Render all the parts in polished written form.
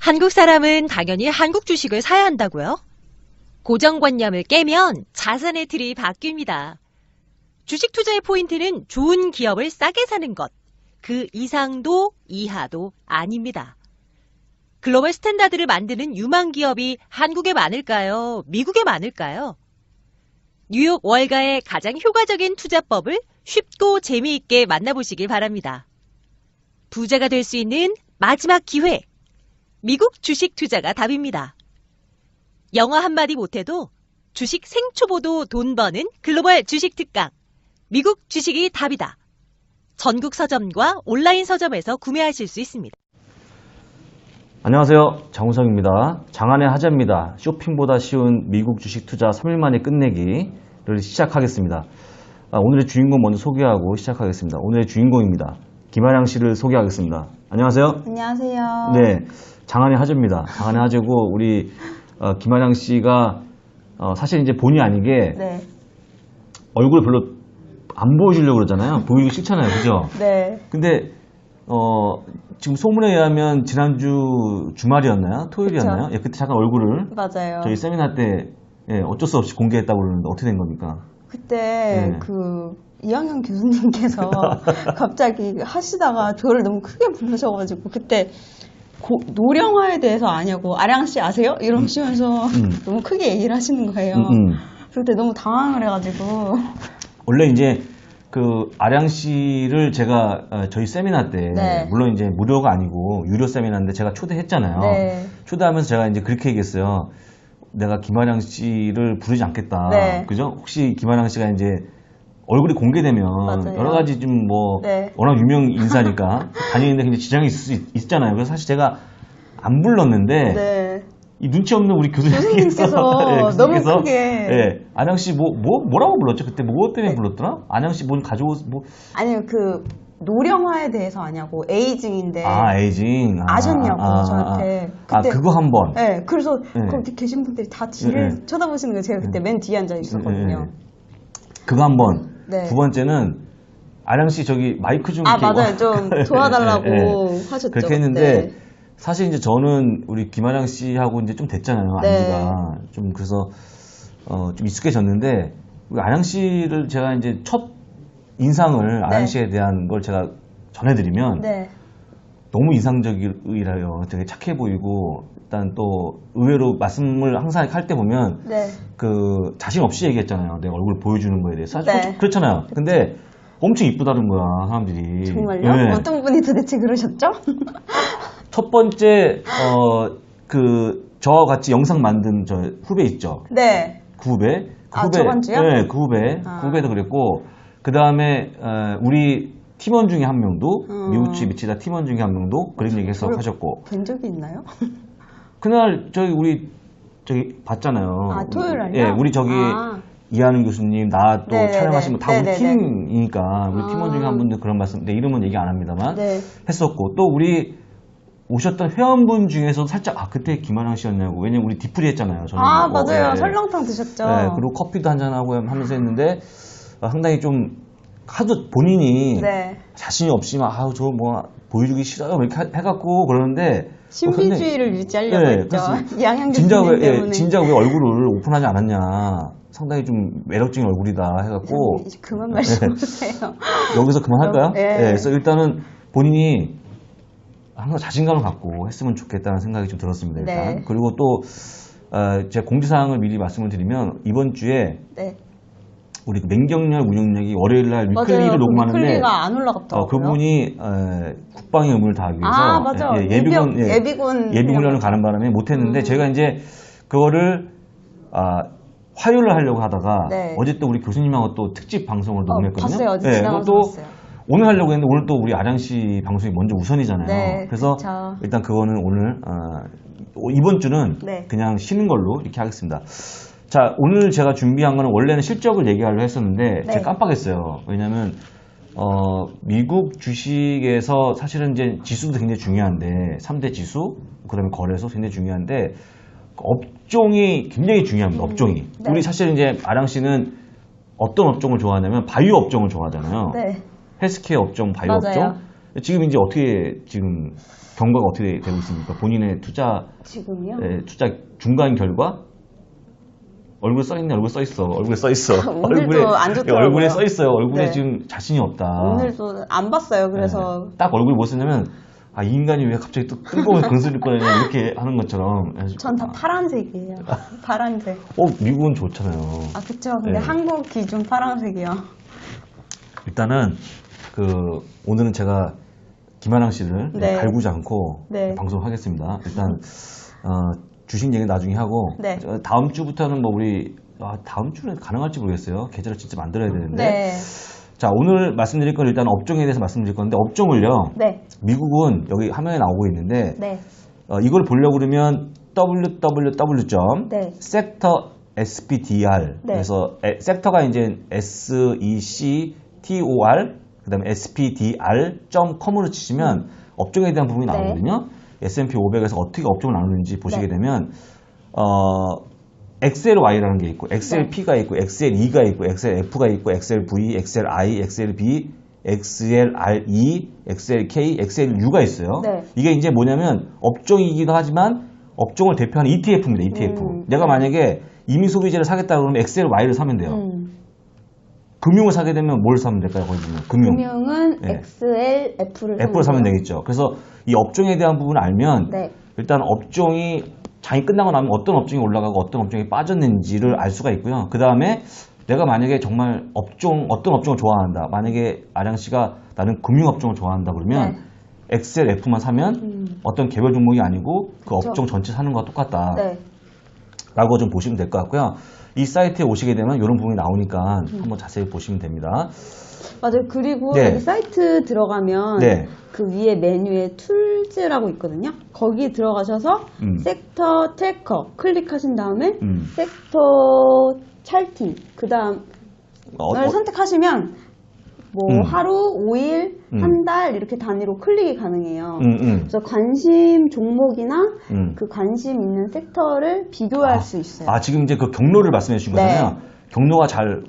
한국 사람은 당연히 한국 주식을 사야 한다고요? 고정관념을 깨면 자산의 틀이 바뀝니다. 주식 투자의 포인트는 좋은 기업을 싸게 사는 것, 그 이상도 이하도 아닙니다. 글로벌 스탠다드를 만드는 유망 기업이 한국에 많을까요? 미국에 많을까요? 뉴욕 월가의 가장 효과적인 투자법을 쉽고 재미있게 만나보시길 바랍니다. 부자가 될 수 있는 마지막 기회, 미국 주식 투자가 답입니다. 영어 한마디 못해도 주식 생초보도 돈 버는 글로벌 주식 특강, 미국 주식이 답이다. 전국 서점과 온라인 서점에서 구매하실 수 있습니다. 안녕하세요. 장우성입니다. 장안의 하자입니다. 쇼핑보다 쉬운 미국 주식 투자 3일 만에 끝내기를 시작하겠습니다. 오늘의 주인공 먼저 소개하고 시작하겠습니다. 오늘의 주인공입니다. 김아량 씨를 소개하겠습니다. 안녕하세요. 안녕하세요. 네, 장안의 하자입니다. 장안의 하자고 우리 김아량 씨가 사실 이제 본의 아니게 네. 얼굴을 별로 안 보여주려고 그러잖아요. 보이기 싫잖아요, 그죠? 네. 근데 지금 소문에 의하면 지난주 주말이었나요? 토요일이었나요? 그쵸. 예, 그때 잠깐 얼굴을 맞아요. 저희 세미나 때 어쩔 수 없이 공개했다고 그러는데 어떻게 된 겁니까? 그때 네. 이학년 교수님께서 갑자기 하시다가 저를 너무 크게 부르셔가지고 그때 노령화에 대해서 아냐고 아량 씨 아세요? 이러시면서 너무 크게 얘기를 하시는 거예요. 그때 너무 당황을 해가지고 원래 이제 그 아량 씨를 제가 저희 세미나 때 네. 물론 이제 무료가 아니고 유료 세미나인데 제가 초대했잖아요. 네. 초대하면서 제가 이제 그렇게 얘기했어요. 내가 김아량 씨를 부르지 않겠다. 네. 그죠? 혹시 김아량 씨가 이제 얼굴이 공개되면 맞아요. 여러 가지 좀 뭐 네. 워낙 유명 인사니까 다니는데 굉장히 지장이 있을 수 있잖아요. 그래서 사실 제가 안 불렀는데 네. 이 눈치 없는 우리 교수님께서 너무 크게 아량 씨 뭐라고 불렀죠? 그때 뭐 때문에 불렀더라? 아량 씨 뭘 가져오 아니요 노령화에 대해서 아냐고 에이징인데 에이징 아셨냐고 저한테 그때 그거 한번 네 그래서 네. 거기 계신 분들이 다 뒤를 쳐다보시는 거예요. 제가 그때 맨 뒤에 앉아 있었거든요. 그거 한번 네. 두 번째는 아량 씨 저기 마이크 좀 이렇게 맞아요. 좀 도와달라고 하셨죠. 그렇게 했는데 그때. 사실 이제 저는 우리 김아량 씨하고 이제 좀 됐잖아요. 네. 안지가 좀 그래서 좀 익숙해졌는데 우리 아량 씨를 제가 이제 첫 인상을 아량 씨에 대한 걸 제가 전해드리면 네. 너무 인상적이라요. 되게 착해 보이고 일단 또 의외로 말씀을 항상 할 때 보면 네. 그 자신 없이 얘기했잖아요. 내 얼굴 보여주는 거에 대해서 사실 네. 그렇잖아요. 근데 엄청 이쁘다는 거야 사람들이. 정말요? 네. 어떤 분이 도대체 그러셨죠? 첫 번째 저와 같이 영상 만든 저 후배 있죠. 네. 그 후배. 저번 주요? 네, 그 후배. 그 후배도 그랬고 그 다음에 우리 팀원 중에 한 명도 미국 주식 미치다 팀원 중에 한 명도 그런 얘기 하셨고. 뵌 적이 있나요? 그날 저기 봤잖아요. 토요일 날이요? 예, 우리 이하는 교수님, 나 또 네네네. 촬영하시면 다 우리 네네네. 팀이니까 우리 팀원 중에 한 분들 그런 말씀, 내 이름은 얘기 안 합니다만 네. 했었고 또 우리 오셨던 회원분 중에서 살짝 그때 김아량 씨였냐고. 왜냐면 우리 디프리 했잖아요. 저는 맞아요. 설렁탕 드셨죠? 네, 그리고 커피도 한잔하고 하면서 했는데 상당히 좀 하도 본인이 자신이 없이 막 저 뭐 보여주기 싫어요 이렇게 해갖고 그러는데 신비주의를 유지하려고 했죠. 이학년 진짜 교수님 때문에. 진짜 왜 얼굴을 오픈하지 않았냐. 상당히 좀 매력적인 얼굴이다 해갖고 이제 그만 말씀해주세요. 여기서 그만할까요? 네. 그래서 일단은 본인이 항상 자신감을 갖고 했으면 좋겠다는 생각이 좀 들었습니다. 일단. 네. 그리고 또 제가 공지사항을 미리 말씀을 드리면 이번 주에 우리 맹경렬 운영력이 월요일날 위클리를 녹음하는데 위클리가 안 올라갔더라고요. 그분이 국방의 의무를 다하기 위해서 맞아요. 예비군 훈련을 가는 바람에 못했는데 제가 이제 그거를 화요일을 하려고 하다가 어제 또 우리 교수님하고 또 특집 방송을 녹음했거든요. 봤어요. 어제 지나가서 봤어요. 오늘 하려고 했는데 오늘 또 우리 아량 씨 방송이 먼저 우선이잖아요. 네, 그래서 그쵸. 일단 그거는 오늘 이번 주는 그냥 쉬는 걸로 이렇게 하겠습니다. 자, 오늘 제가 준비한 거는 원래는 실적을 얘기하려고 했었는데 제가 깜빡했어요. 왜냐면 미국 주식에서 사실은 이제 지수도 굉장히 중요한데 3대 지수, 그다음에 거래소 굉장히 중요한데 업종이 굉장히 중요합니다. 업종이. 우리 사실 이제 아량 씨는 어떤 업종을 좋아하냐면 바이오 업종을 좋아하잖아요. 헬스케어 업종, 바이오 맞아요. 업종. 지금 이제 어떻게 지금 경과가 어떻게 되고 있습니까? 본인의 투자 지금요? 투자 중간 결과 얼굴 써 있네, 얼굴 써 있어, 얼굴 써 있어. 오늘도 안 좋더라고요. 얼굴에 써 있어요. 얼굴에 네. 지금 자신이 없다. 오늘도 안 봤어요. 그래서 네. 딱 얼굴 못 쓰냐면 아, 이 인간이 왜 갑자기 또 뜬금없이 그런 소리를 꺼내냐 이렇게 하는 것처럼. 전 다 파란색이에요. 파란색. 미국은 좋잖아요. 아, 그쵸. 근데 네. 한국 기준 파란색이요. 일단은 오늘은 제가 김하랑 씨를 네. 갈구지 않고 네. 방송하겠습니다. 일단 주식 얘기 나중에 하고 네. 다음 주부터는 뭐 우리 다음 주는 가능할지 모르겠어요. 계좌를 진짜 만들어야 되는데. 네. 자, 오늘 말씀드릴 건 일단 업종에 대해서 말씀드릴 건데 업종을요. 네. 미국은 여기 화면에 나오고 있는데 네. 이걸 보려고 그러면 네. sector SPDR 네. 그래서 섹터가 이제 SECTOR 그다음에 SPDR.com으로 치시면 업종에 대한 부분이 네. 나오거든요. S&P 500에서 어떻게 업종을 나누는지 보시게 네. 되면 XLY라는 게 있고 XLP가 있고 XL2가 있고 XLF가 있고 XLV, XLI, XLB, XLRE, XLK, XLU가 있어요. 네. 이게 이제 뭐냐면 업종이기도 하지만 업종을 대표하는 ETF입니다. ETF. 내가 만약에 임의 소비재를 사겠다 그러면 XLY를 사면 돼요. 금융을 사게 되면 뭘 사면 될까요? 거기 보면 금융은 네. XLF를 사면 되겠죠. 그래서 이 업종에 대한 부분을 알면 네. 일단 업종이 장이 끝나고 나면 어떤 업종이 올라가고 어떤 업종이 빠졌는지를 알 수가 있고요. 그 다음에 내가 만약에 정말 어떤 업종을 좋아한다. 만약에 아량 씨가 나는 금융업종을 좋아한다 그러면 네. XLF만 사면 어떤 개별 종목이 아니고 그 그쵸. 업종 전체 사는 거와 똑같다. 네. 라고 좀 보시면 될 것 같고요. 이 사이트에 오시게 되면 이런 부분이 나오니까 한번 자세히 보시면 됩니다. 맞아요. 그리고 네. 여기 사이트 들어가면 네. 그 위에 메뉴에 툴즈라고 있거든요. 거기 들어가셔서 섹터 트래커 클릭하신 다음에 섹터 찰팅 그 다음 을 선택하시면 뭐 하루, 5일, 한 달 이렇게 단위로 클릭이 가능해요. 그래서 관심 종목이나 그 관심 있는 섹터를 비교할 수 있어요. 지금 이제 그 경로를 말씀해 주신 거잖아요. 경로가 잘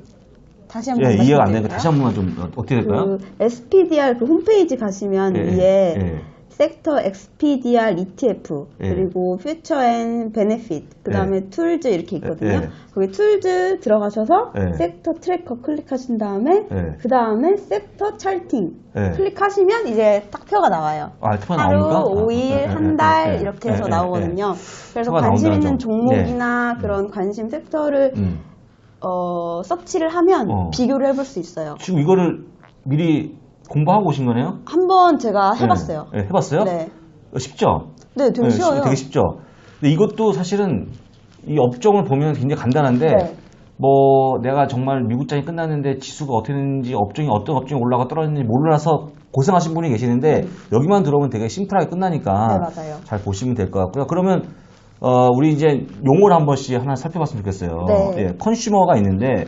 다시 한번 이해가 안 되니까 다시 한 번만 좀 어떻게 될까요? 그 SPDR 그 홈페이지 가시면 위에 섹터 XPDR ETF 그리고 퓨처 앤 베네핏 그 다음에 툴즈 이렇게 있거든요. 거기 툴즈 들어가셔서 섹터 트래커 클릭하신 다음에 그 다음에 섹터 찰팅 클릭하시면 이제 딱 표가 나와요. 표가 하루, 나옵니까? 5일, 한 달 이렇게 해서 나오거든요. 그래서 관심 있는 종목이나 그런 관심 섹터를 서치를 하면 비교를 해볼 수 있어요. 지금 이거를 미리 공부하고 오신 거네요? 한번 제가 해봤어요. 네, 해봤어요? 네. 쉽죠? 네, 되게 쉬워요. 되게 쉽죠? 근데 이것도 사실은 이 업종을 보면 굉장히 간단한데 뭐 내가 정말 미국장이 끝났는데 지수가 어떻게 되는지 어떤 업종이 올라가 떨어졌는지 몰라서 고생하신 분이 계시는데 여기만 들어오면 되게 심플하게 끝나니까 네, 맞아요. 잘 보시면 될 것 같고요. 그러면 우리 이제 용어를 한 번씩 하나 살펴봤으면 좋겠어요. 네. 컨슈머가 있는데,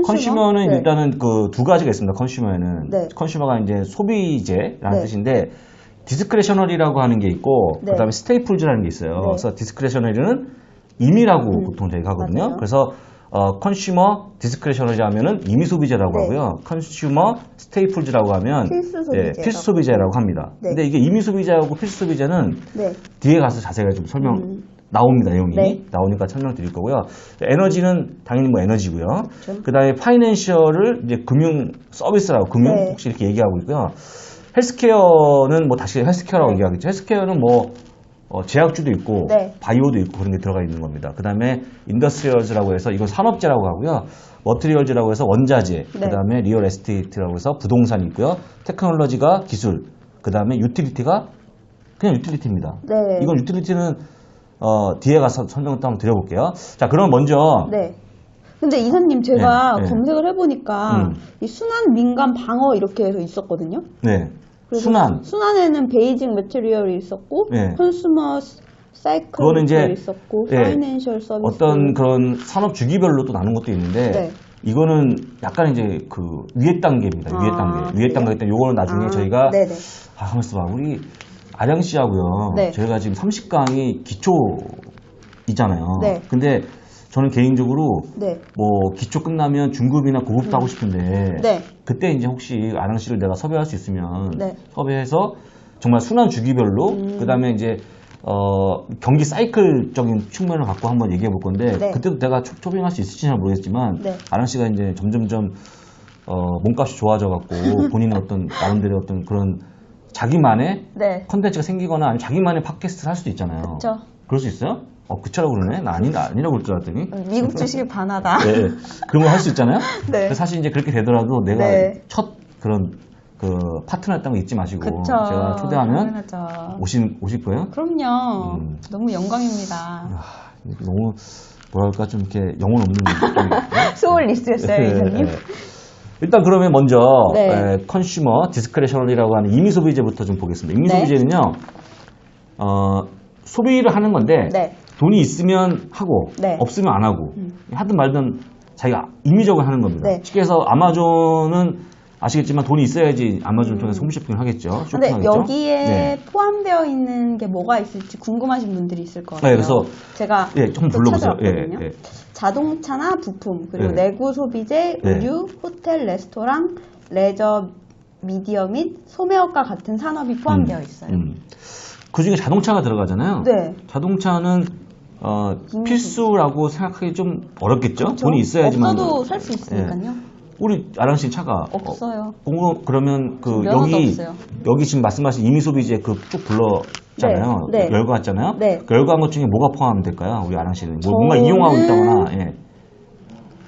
컨슈머는 일단은 그 두 가지가 있습니다. 컨슈머에는. 컨슈머가 이제 소비재라는 뜻인데, 디스크레셔너리라고 하는 게 있고, 그 다음에 스테이플즈라는 게 있어요. 그래서 디스크레셔너리는 임의라고 보통 저희가 하거든요. 맞아요. 그래서 컨슈머 디스크레셔너리 하면은 임의 소비재라고 하고요. 컨슈머 스테이플즈라고 하면 필수 소비재라고 합니다. 근데 이게 임의 소비재하고 필수 소비재는 뒤에 가서 자세히 좀 설명 나옵니다. 내용이 나오니까 설명드릴 거고요. 에너지는 당연히 뭐 에너지고요. 그 다음에 파이낸셜을 이제 금융 서비스라고 금융 혹시 이렇게 얘기하고 있고요. 헬스케어는 뭐 다시 헬스케어라고 얘기하겠죠. 헬스케어는 뭐 제약주도 있고 바이오도 있고 그런 게 들어가 있는 겁니다. 그 다음에 인더스트리얼즈라고 해서 이건 산업재라고 하고요. 머티리얼즈라고 해서 원자재, 그 다음에 리얼 에스테이트라고 해서 부동산이 있고요. 테크놀로지가 기술, 그 다음에 유틸리티가 그냥 유틸리티입니다. 이건 유틸리티는 뒤에 가서 설명을 또 한번 드려볼게요. 자, 그럼 먼저 근데 이사님 제가 검색을 해보니까 이 순환 민감 방어 이렇게 해서 있었거든요. 순환에는 베이징 매트리얼이 있었고 컨슈머 사이클이 있었고 파이낸셜 서비스 어떤 그런 산업 주기별로 또 나눈 것도 있는데 이거는 약간 이제 그 위에 단계입니다. 위에 단계 때 요거는 나중에 저희가 가만있어 봐. 우리 아량 씨하고요. 저희가 지금 30강이 기초이잖아요. 근데 저는 개인적으로 뭐 기초 끝나면 중급이나 고급도 하고 싶은데 그때 이제 혹시 아량 씨를 내가 섭외할 수 있으면 섭외해서 정말 순환 주기별로 그다음에 이제 경기 사이클적인 측면을 갖고 한번 얘기해 볼 건데 네. 그때도 내가 초빙할 수 있을지 잘 모르겠지만 네. 아랑 씨가 이제 점점점 몸값이 좋아져 갖고 본인의 어떤 나름대로 어떤 그런 자기만의 네. 컨텐츠가 생기거나 아니면 자기만의 팟캐스트를 할 수도 있잖아요. 그쵸. 그럴 수 있어요? 그쵸 그러네. 나 아니라고 그럴 줄 알았더니. 미국 주식이 반하다. 네. 그런 거 할 수 있잖아요. 네. 근데 사실 이제 그렇게 되더라도 내가 네. 첫 그런 그 파트너였다는 거 잊지 마시고 그쵸. 제가 초대하면 당연하죠. 오실 거예요? 그럼요. 너무 영광입니다. 너무 뭐랄까 좀 이렇게 영혼 없는 느낌이 소울 리스트였어요, 이사님. 일단 그러면 먼저 네. 컨슈머 디스크레셔널이라고 하는 임의 소비재부터 좀 보겠습니다. 임의 네. 소비재는요 소비를 하는 건데 네. 돈이 있으면 하고 네. 없으면 안 하고 하든 말든 자기가 임의적으로 하는 겁니다. 네. 쉽게 해서 아마존은 아시겠지만 돈이 있어야지 아마존 통해서 홈쇼핑을 하겠죠. 근데 쇼핑하겠죠. 여기에 네. 포함되어 있는 게 뭐가 있을지 궁금하신 분들이 있을 것 같아요. 네, 그래서 제가 좀 또 불러보세요. 찾아왔거든요. 예, 예. 자동차나 부품, 그리고 네. 내구 소비재, 네. 의류, 호텔, 레스토랑, 레저, 미디어 및 소매업과 같은 산업이 포함되어 있어요. 그 중에 자동차가 들어가잖아요. 네. 자동차는 필수라고 생각하기 좀 어렵겠죠. 그렇죠? 돈이 있어야지만. 없어도 살 수 있으니까요. 우리 아랑 씨 차가 없어요. 그러면 그 면허도 없어요. 여기 지금 말씀하신 임의 소비재 그 쭉 불렀잖아요. 네, 네. 열거했잖아요. 네. 그 열거한 것 중에 뭐가 포함될까요? 우리 아랑 씨는 뭔가 저는- 이용하고 있다거나,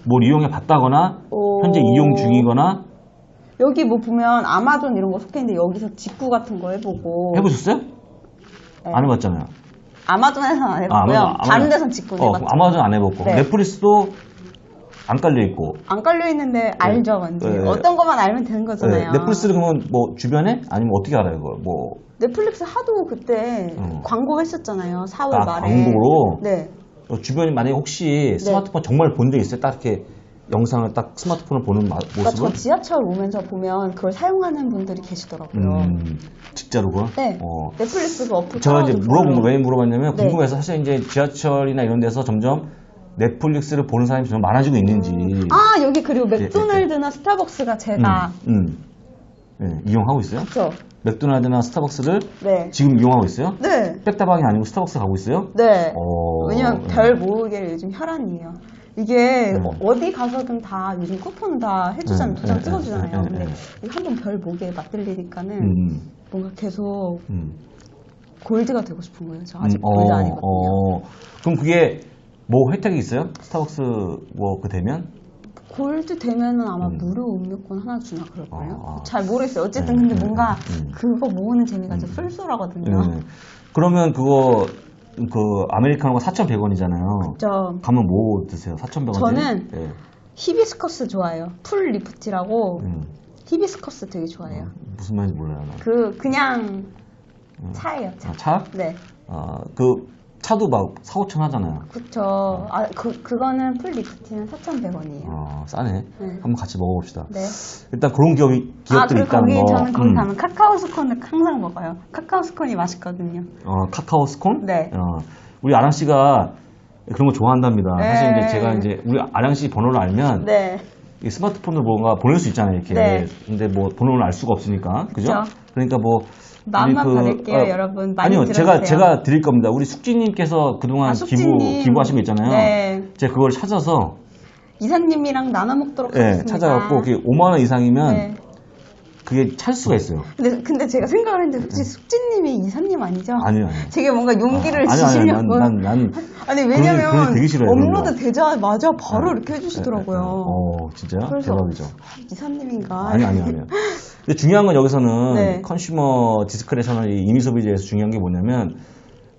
뭘 이용해 봤다거나, 현재 이용 중이거나 여기 뭐 보면 아마존 이런 거 속해 있는데 여기서 직구 같은 거 해보고. 해보셨어요? 네. 안 해봤잖아요. 아마존에서는 안 해봤고요. 다른 데선 직구는 해봤죠. 아마존 안 해봤고 네. 넷플릭스도 안 깔려 있고. 안 깔려 있는데 알죠, 뭔지. 네. 어떤 것만 알면 되는 거잖아요. 넷플릭스를 그러면 뭐 주변에 아니면 어떻게 알아요, 그걸? 뭐 넷플릭스 하도 그때 광고 했었잖아요. 4월 말에. 광고로. 네. 주변에 만약에 혹시 스마트폰 정말 본 적 있어요? 딱 이렇게 영상을 딱 스마트폰을 보는 그러니까 모습을? 저 지하철 오면서 보면 그걸 사용하는 분들이 계시더라고요. 진짜로 그걸? 네. 넷플릭스 그 어플 제가 이제 깔아가지고 왜 물어봤냐면 네. 궁금해서 사실 이제 지하철이나 이런 데서 점점 넷플릭스를 보는 사람이 좀 많아지고 있는지. 아, 여기 그리고 맥도날드나 스타벅스가 제가 이용하고 있어요? 그쵸? 맥도날드나 스타벅스를 네. 지금 이용하고 있어요? 네. 백다방이 아니고 스타벅스 가고 있어요? 네. 어, 왜냐면 별 모으기를 요즘 혈안이에요. 이게 어디 가서든 다 요즘 쿠폰 다 해주잖아요. 도장 찍어주잖아요. 근데 한번 별 모으기에 맛들리니까는 뭔가 계속 골드가 되고 싶은 거예요. 저 아직 골드 아니거든요. 그럼 그게 뭐 혜택이 있어요? 스타벅스 뭐 그 되면? 골드 되면은 아마 무료 음료권 하나 주나 그럴걸요? 잘 모르겠어요. 어쨌든 근데 뭔가 그거 모으는 재미가 좀 쏠쏠하거든요. 그러면 그거 그 아메리카노가 4,100원이잖아요. 그죠. 가면 뭐 드세요? 4,100원. 저는 히비스커스 좋아해요. 풀 리프티라고 히비스커스 되게 좋아해요. 무슨 말인지 몰라요. 나. 그냥 차예요. 차. 차? 네. 그 차도 막 4,5천 하잖아요. 그쵸. 그거는 풀 리프티는 4,100원이에요. 싸네. 네. 한번 같이 먹어봅시다. 네. 일단 그런 기업들이 그리고 있다는 거. 저는 거기 가면 카카오 스콘을 항상 먹어요. 카카오 스콘이 맛있거든요. 카카오 스콘? 네. 우리 아랑 씨가 그런 거 좋아한답니다. 네. 사실 이제 제가 이제 우리 아랑 씨 번호를 알면 네. 이 스마트폰으로 뭔가 보낼 수 있잖아요, 이렇게. 네. 근데 뭐 번호를 알 수가 없으니까, 그죠? 그쵸. 그러니까 뭐 마음만 받을게요, 여러분. 많이 아니요, 들어주세요. 제가 드릴 겁니다. 우리 숙지님께서 그동안 숙지님. 기부하신 거 있잖아요. 네. 제가 그걸 찾아서 이사님이랑 나눠 먹도록 하겠습니다. 찾아갖고 그게 5만 원 이상이면 네. 그게 찾을 수가 있어요. 근데 제가 생각을 했는데 혹시 숙지님이 이사님 아니죠? 아니요. 되게 뭔가 용기를 아니, 주시려고. 아니 왜냐면 그런 게 되게 싫어요, 그런 업로드 거. 되자마자 바로 이렇게 해주시더라고요. 진짜요? 그래서 대박이죠. 이사님인가? 아니요. 근데 중요한 건 여기서는 네. 컨슈머 디스크레셔널 임의 소비재에서 중요한 게 뭐냐면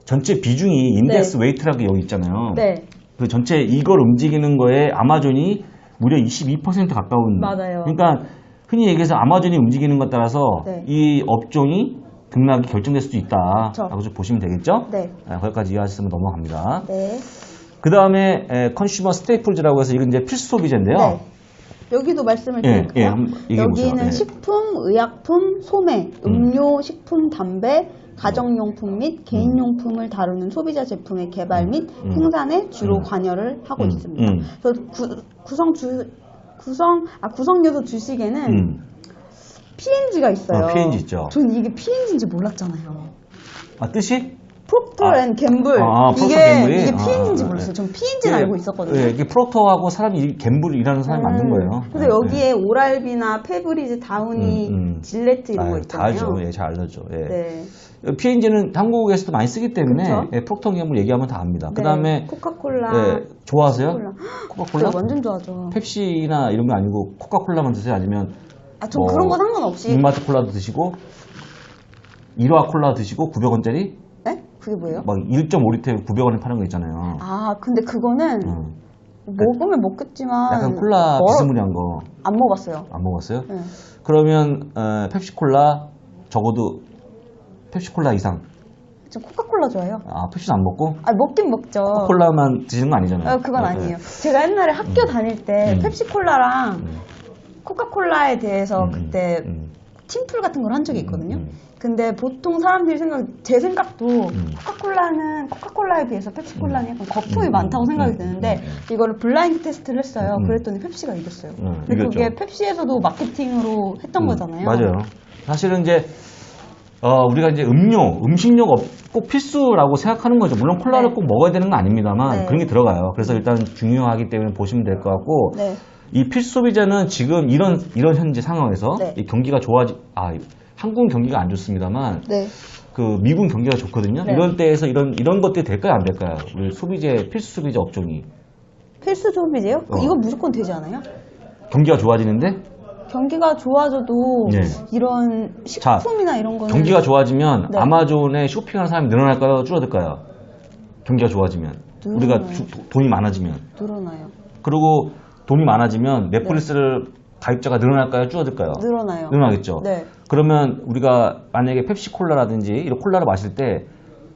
전체 비중이 인덱스 웨이트라고 여기 있잖아요. 네. 그 전체 이걸 움직이는 거에 아마존이 무려 22% 가까운. 맞아요. 그러니까 흔히 얘기해서 아마존이 움직이는 것 따라서 네. 이 업종이 급락이 결정될 수도 있다. 그쵸. 라고 좀 보시면 되겠죠? 네. 거기까지 이해하셨으면 넘어갑니다. 네. 그 다음에 컨슈머 스테이플즈라고 해서 이건 이제 필수 소비재인데요. 네. 여기도 말씀을 예, 드릴게요. 한번 얘기해보세요. 여기는 예. 식품, 의약품, 소매, 음료, 식품, 담배, 가정용품 및 개인용품을 다루는 소비자 제품의 개발 및 생산에 주로 관여를 하고 있습니다. 그래서 구성 요소 주식에는 P&G가 있어요. P&G 있죠. 전 이게 P&G인지 몰랐잖아요. 아, 뜻이? 프록터 앤 갬블. 이게 P&G인지 몰랐어요. 전 P&G는 알고 있었거든요. 이게 프록터하고 사람이 갬블이라는 사람이 만든 거예요. 근데 여기에 오랄비나 페브리즈, 다우니, 질레트 이런 거 있잖아요. 다 알죠. 예, 잘 알죠. 예. 네. P&G는 한국에서도 많이 쓰기 때문에 예, 프록터 갬블 얘기하면 다 압니다. 그 다음에 코카콜라. 예, 좋아하세요? 코카콜라? 네, 완전 좋아하죠. 펩시나 이런 거 아니고 코카콜라만 드세요? 아니면 전 그런 거 상관없이 빅마트 콜라도 드시고 일화 콜라 드시고 900원짜리? 네? 그게 뭐예요? 막 1.5리터 900원에 파는 거 있잖아요. 근데 그거는 먹으면 먹겠지만 약간 콜라 비스무리한 거 안 먹었어요. 안 먹었어요? 네. 그러면 펩시콜라 적어도 펩시콜라 이상. 저 코카콜라 좋아해요. 펩시는 안 먹고? 먹긴 먹죠. 코카콜라만 드시는 거 아니잖아요. 그건 아니에요. 제가 옛날에 학교 다닐 때 펩시콜라랑 코카콜라에 대해서 그때 팀플 같은 걸 한 적이 있거든요. 근데 보통 사람들이 제 생각도 코카콜라는 코카콜라에 비해서 펩시콜라는 약간 거품이 많다고 생각이 드는데 이거를 블라인드 테스트를 했어요. 그랬더니 펩시가 이겼어요. 근데 이겼죠. 그게 펩시에서도 마케팅으로 했던 거잖아요. 맞아요. 사실은 이제 우리가 이제 음식료가 꼭 필수라고 생각하는 거죠. 물론 콜라를 꼭 먹어야 되는 건 아닙니다만 그런 게 들어가요. 그래서 일단 중요하기 때문에 보시면 될 것 같고 이 필수 소비자는 지금 이런 현재 상황에서 이 경기가 한국은 경기가 안 좋습니다만 그 미국은 경기가 좋거든요. 이런 때에서 이런 것들이 될까요, 안 될까요? 우리 필수 소비자 업종이. 필수 소비재요? 이거 무조건 되지 않아요? 경기가 좋아지는데? 경기가 좋아져도 이런 식품이나 이런 거는 경기가 좋아지면 아마존에 쇼핑하는 사람이 늘어날까요, 줄어들까요? 경기가 좋아지면 우리가 돈이 많아지면 늘어나요. 그리고 돈이 많아지면 넷플릭스를 가입자가 늘어날까요, 줄어들까요? 늘어나요. 늘어나겠죠. 그러면 우리가 만약에 펩시콜라라든지 이런 콜라를 마실 때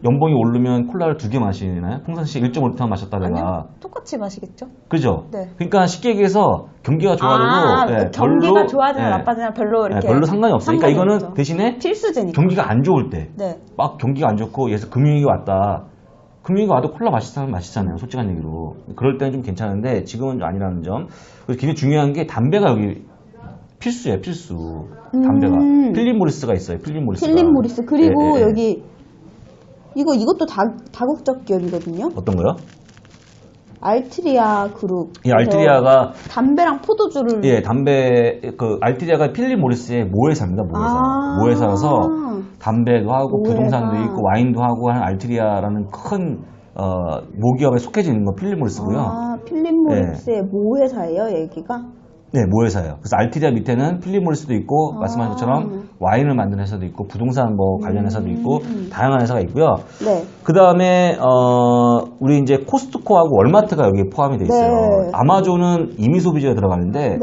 연봉이 오르면 콜라를 2개 마시나요? 평상시에 1.5리터 마셨다가 아니요, 똑같이 마시겠죠. 그죠? 그러니까 쉽게 얘기해서 경기가 좋아져도 경기가 좋아지나 나빠지나 별로 이렇게 별로 상관이 없어요. 그러니까 이거는 대신에 필수제니까. 경기가 안 좋을 때 막 경기가 안 좋고 예를 들어서 금융위기 왔다. 금융위기 와도 콜라 마시잖아요. 솔직한 얘기로. 그럴 때는 좀 괜찮은데 지금은 좀 아니라는 점. 그래서 굉장히 중요한 게 담배가 여기 필수예요, 필수. 담배가. 필립 모리스가 있어요, 필립 모리스가. 필립 모리스. 그리고 여기 이것도 다국적 기업이거든요. 어떤 거요? 알트리아 그룹. 알트리아가 담배랑 포도주를. 알트리아가 필립 모리스의 모회사입니다. 모회사라서 담배도 하고 부동산도 있고 와인도 하고 하는 알트리아라는 큰 모기업에 속해져 있는 건 필립 모리스고요. 필립 모리스의 모회사예요, 여기가? 네, 모회사예요. 그래서 알트리아 밑에는 필립 모리스도 있고 말씀하신 것처럼 와인을 만드는 회사도 있고 부동산 관련 회사도 있고 다양한 회사가 있고요. 그 다음에 우리 이제 코스트코하고 월마트가 여기에 포함이 돼 있어요. 아마존은 임의 소비재가 들어가는데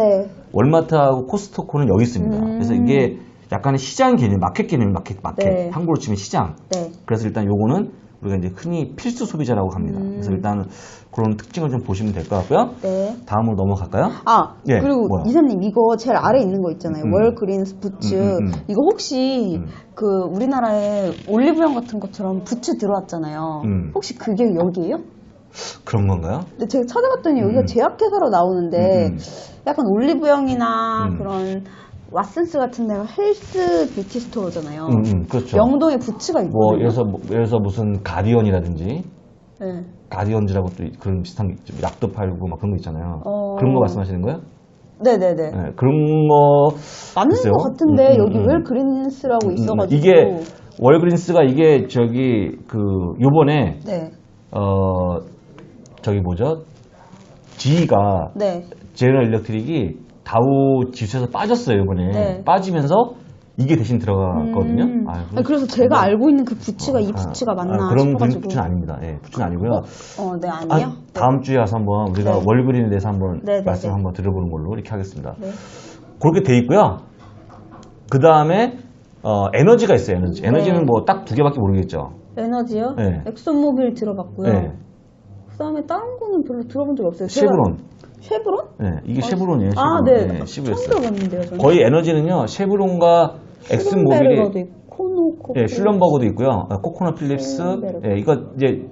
월마트하고 코스트코는 여기 있습니다. 그래서 이게 약간의 시장 개념, 마켓 개념, 마켓. 한국으로 치면 시장. 그래서 일단 요거는 우리가 이제 흔히 필수 소비자라고 합니다. 그래서 일단 그런 특징을 좀 보시면 될 것 같고요. 다음으로 넘어갈까요? 그리고 이사님 이거 제일 아래 있는 거 있잖아요. 월그린스 부츠. 이거 혹시 그 우리나라에 올리브영 같은 것처럼 부츠 들어왔잖아요. 혹시 그게 여기예요? 그런 건가요? 근데 제가 찾아봤더니 여기가 제약회사로 나오는데 약간 올리브영이나 그런 왓슨스 같은 데가 헬스 뷰티 스토어잖아요. 그렇죠. 영동에 부츠가 있거든요. 예를 들어서 무슨 가디언이라든지 가디언즈라고 또 그런 비슷한 게 있죠. 약도 팔고 막 그런 거 있잖아요. 그런 거 말씀하시는 거예요? 네네네. 그런 거 맞는 글쎄요? 것 같은데 여기 월그린스라고 있어가지고 이게 월그린스가 이게 요번에 GE가 제너럴 일렉트릭이 다우 지수에서 빠졌어요, 이번에. 빠지면서 이게 대신 들어갔거든요. 그래서 제가 알고 있는 그 부츠가 이 부츠가 맞나 그런 싶어가지고. 부츠는 아닙니다. 부츠는 아니고요. 네, 아니에요? 다음 주에 와서 한번 우리가 월그린에 대해서 한번 말씀 한번 들어보는 걸로 이렇게 하겠습니다. 그렇게 돼 있고요. 그 다음에 에너지가 있어요, 에너지. 에너지는 뭐 딱 2개밖에 모르겠죠. 에너지요? 엑소모빌 들어봤고요. 그 다음에 다른 거는 별로 들어본 적이 없어요. 쉐브론? 네, 이게 쉐브론이에요. 쉐브론. 처음 들어봤는데요, 저는. 거의 에너지는요, 쉐브론과 엑슨모빌이, 슐럼버그도 있고요, 코코넛 필립스, 이거 이제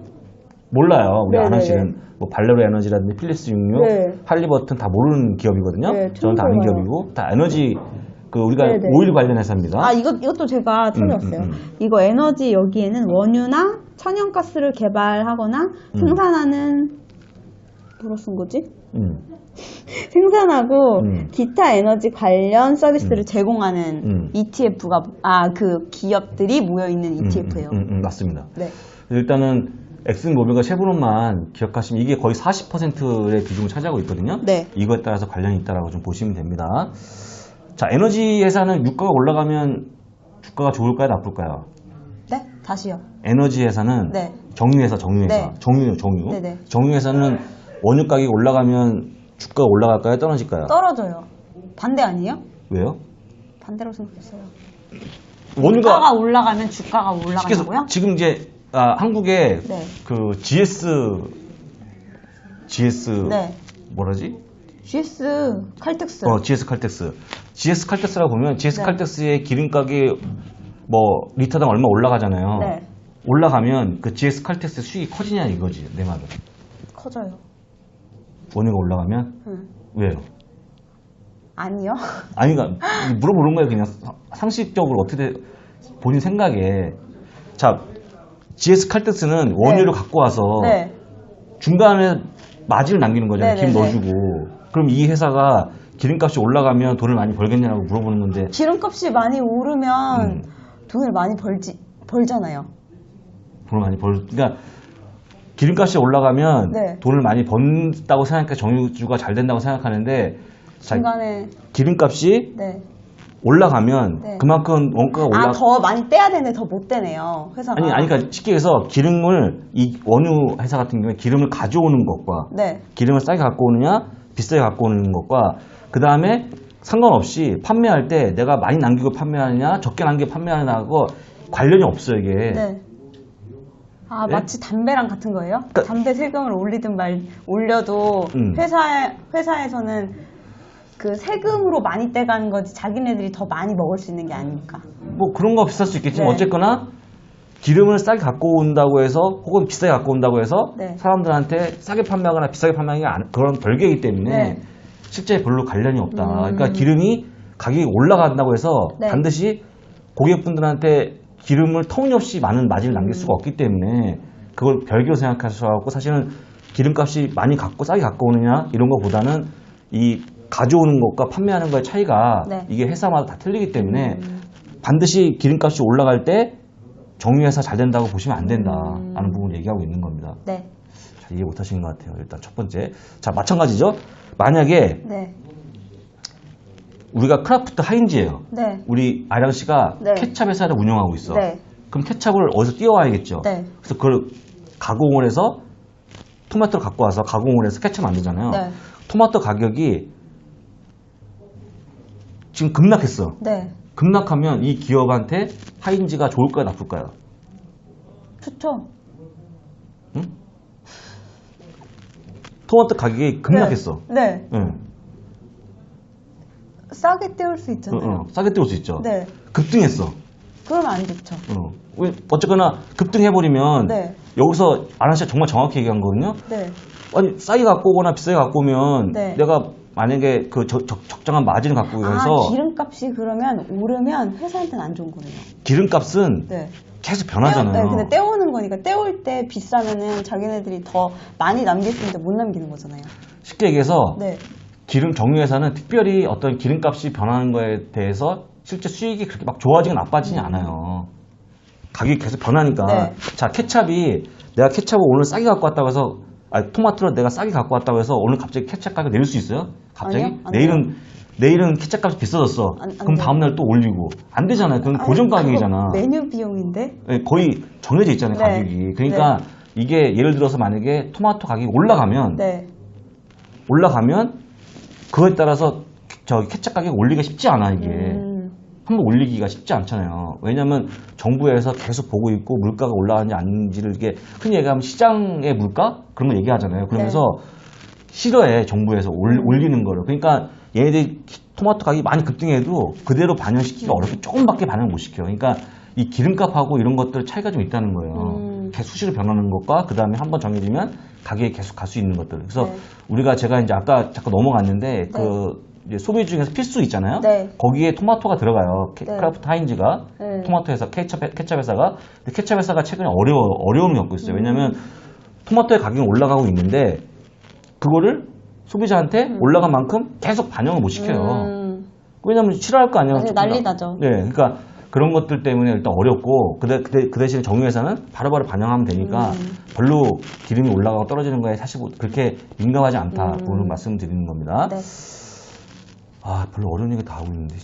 몰라요, 우리 안 하시는 뭐 발레로 에너지라든지 필립스 66, 할리버튼 다 모르는 기업이거든요. 저는 다 아는 기업이고 다 에너지 그 우리가 네네. 오일 관련 회사입니다. 아, 이것도 제가 찾아봤어요. 이거 에너지 여기에는 원유나 천연가스를 개발하거나 생산하는, 뭐로 쓴 거지? 생산하고 기타 에너지 관련 서비스를 제공하는 ETF가, 그 기업들이 모여있는 ETF예요. 맞습니다. 네. 일단은 엑슨모빌과 쉐브론만 기억하시면 이게 거의 40%의 비중을 차지하고 있거든요. 네. 이거에 따라서 관련이 있다고 좀 보시면 됩니다. 자, 에너지 회사는 유가가 올라가면 주가가 좋을까요, 나쁠까요? 네? 다시요. 에너지 회사는 네. 정유회사. 네. 정유. 네네. 정유회사는 원유 가격이 올라가면 주가가 올라갈까요, 떨어질까요? 떨어져요. 반대 아니에요? 왜요? 반대로 생각했어요. 원유가 주가가 올라가면 주가가 올라간다고요? 지금 이제 한국에 네. 그 GS 네. 뭐라지? GS 칼텍스. GS 칼텍스. GS 칼텍스라고 보면 GS 네. 칼텍스의 기름가격이 뭐 리터당 얼마 올라가잖아요. 네. 올라가면 그 GS 칼텍스 수익이 커지냐 이거지, 내 말은. 커져요. 원유가 올라가면? 왜요? 아니요. 아니, 그러니까 물어보는 거예요. 그냥 상식적으로 어떻게 본인 생각에. 자, GS 칼텍스는 원유를 갖고 와서 네. 중간에 마진을 남기는 거잖아요. 네네네. 기름 넣어주고. 그럼 이 회사가 기름값이 올라가면 돈을 많이 벌겠냐고 물어보는 건데. 기름값이 많이 오르면 돈을 많이 벌잖아요. 돈을 많이 그러니까 기름값이 올라가면 네. 돈을 많이 번다고 생각하니까 정유주가 잘 된다고 생각하는데 중간에 기름값이 네. 올라가면 네. 그만큼 원가가 더 많이 떼야 되는데 더 못 떼네요. 회사가. 아니, 그러니까 쉽게 해서 기름을, 이 원유 회사 같은 경우에 기름을 가져오는 것과 네. 기름을 싸게 갖고 오느냐, 비싸게 갖고 오는 것과 그 다음에 상관없이 판매할 때 내가 많이 남기고 판매하느냐, 적게 남기고 판매하느냐하고 관련이 없어요, 이게. 네. 네? 마치 담배랑 같은 거예요? 그러니까- 담배 세금을 올려도 회사에서는 그 세금으로 많이 떼가는 거지 자기네들이 더 많이 먹을 수 있는 게 아니니까. 뭐 그런 거 비쌀 수 있겠지만 네. 어쨌거나 기름을 싸게 갖고 온다고 해서 혹은 비싸게 갖고 온다고 해서 네. 사람들한테 싸게 판매하거나 비싸게 판매하는 게 그런 별개이기 때문에 네. 실제 별로 관련이 없다. 그러니까 기름이 가격이 올라간다고 해서 네. 반드시 고객분들한테 기름을 터무니없이 많은 마진을 남길 수가 없기 때문에 그걸 별개로 생각하셔서 사실은 기름값이 많이 싸게 갖고 오느냐 이런 것보다는 이 가져오는 것과 판매하는 거의 차이가 네. 이게 회사마다 다 틀리기 때문에 반드시 기름값이 올라갈 때 정유회사 잘 된다고 보시면 안 된다라는 부분을 얘기하고 있는 겁니다. 네. 자, 이해 못 하시는 것 같아요. 일단 첫 번째. 자, 마찬가지죠. 만약에 네. 우리가 크라프트 하인즈예요. 네. 우리 아량 씨가 네. 케찹 회사를 운영하고 있어. 네. 그럼 케찹을 어디서 띄워와야겠죠. 네. 그래서 그걸 가공을 해서 토마토를 갖고 와서 가공을 해서 케찹 만들잖아요. 네. 토마토 가격이 지금 급락했어. 네. 급락하면 이 기업한테 하인즈가 좋을까요, 나쁠까요? 좋죠. 응? 토마토 가격이 급락했어. 네. 응. 싸게 떼올 수 있잖아요. 싸게 떼올 수 있죠. 네. 급등했어. 그러면 안 좋죠. 어쨌거나 급등해버리면 네. 여기서 아란 씨가 정말 정확히 얘기한 거거든요. 네. 아니 싸게 갖고 오거나 비싸게 갖고 오면 네. 내가 만약에 그 적정한 마진을 갖고 해서 기름값이 그러면 오르면 회사한테는 안 좋은 거네요. 기름값은 네. 계속 변하잖아요. 근데 떼오는 거니까 떼올 때 비싸면은 자기네들이 더 많이 남길 수 있는데 못 남기는 거잖아요. 쉽게 얘기해서 네. 기름 정유회사는 특별히 어떤 기름값이 변하는 거에 대해서 실제 수익이 그렇게 막 좋아지거나 나빠지지 않아요. 가격이 계속 변하니까. 네. 자, 케찹이 내가 케찹을 오늘 싸게 갖고 왔다고 해서 토마토를 내가 싸게 갖고 왔다고 해서 오늘 갑자기 케찹 가격 내릴 수 있어요? 갑자기? 아니요, 안 돼요. 내일은 케찹 값이 비싸졌어. 안 그럼 돼요. 다음날 또 올리고. 안 되잖아요. 그건 고정 가격이잖아. 메뉴 비용인데? 네, 거의 정해져 있잖아요, 네. 가격이. 그러니까 이게 예를 들어서 만약에 토마토 가격이 올라가면 그거에 따라서 케찹 가격 올리기가 쉽지 않아, 이게. 한번 올리기가 쉽지 않잖아요. 왜냐면 정부에서 계속 보고 있고 물가가 올라가는지 아닌지를 이게 흔히 얘기하면 시장의 물가? 그런 거 얘기하잖아요. 그러면서 싫어해, 정부에서 올리는 거를. 그러니까 얘네들이 토마토 가격이 많이 급등해도 그대로 반영시키기가 어렵고 조금밖에 반영 못 시켜요. 그러니까 이 기름값하고 이런 것들 차이가 좀 있다는 거예요. 계속 수시로 변하는 것과 그 다음에 한번 정해지면 가격이 계속 갈 수 있는 것들. 그래서 제가 이제 아까 잠깐 넘어갔는데 그 이제 소비 중에서 필수 있잖아요. 네. 거기에 토마토가 들어가요. 네. 크라프트 하인즈가 네. 토마토 회사, 케찹 회사가. 근데 케찹 회사가 최근에 어려움을 겪고 있어요. 왜냐하면 토마토의 가격이 올라가고 있는데 그거를 소비자한테 올라간 만큼 계속 반영을 못 시켜요. 왜냐하면 싫어할 거 아니에요. 난리 나죠. 네, 그러니까 그런 것들 때문에 일단 어렵고 그 대신에 정유회사는 바로바로 반영하면 되니까 별로 기름이 올라가고 떨어지는 거에 사실 그렇게 민감하지 않다. 그런 말씀드리는 겁니다. 네. 아, 별로 어려운 얘기 다 하고 있는데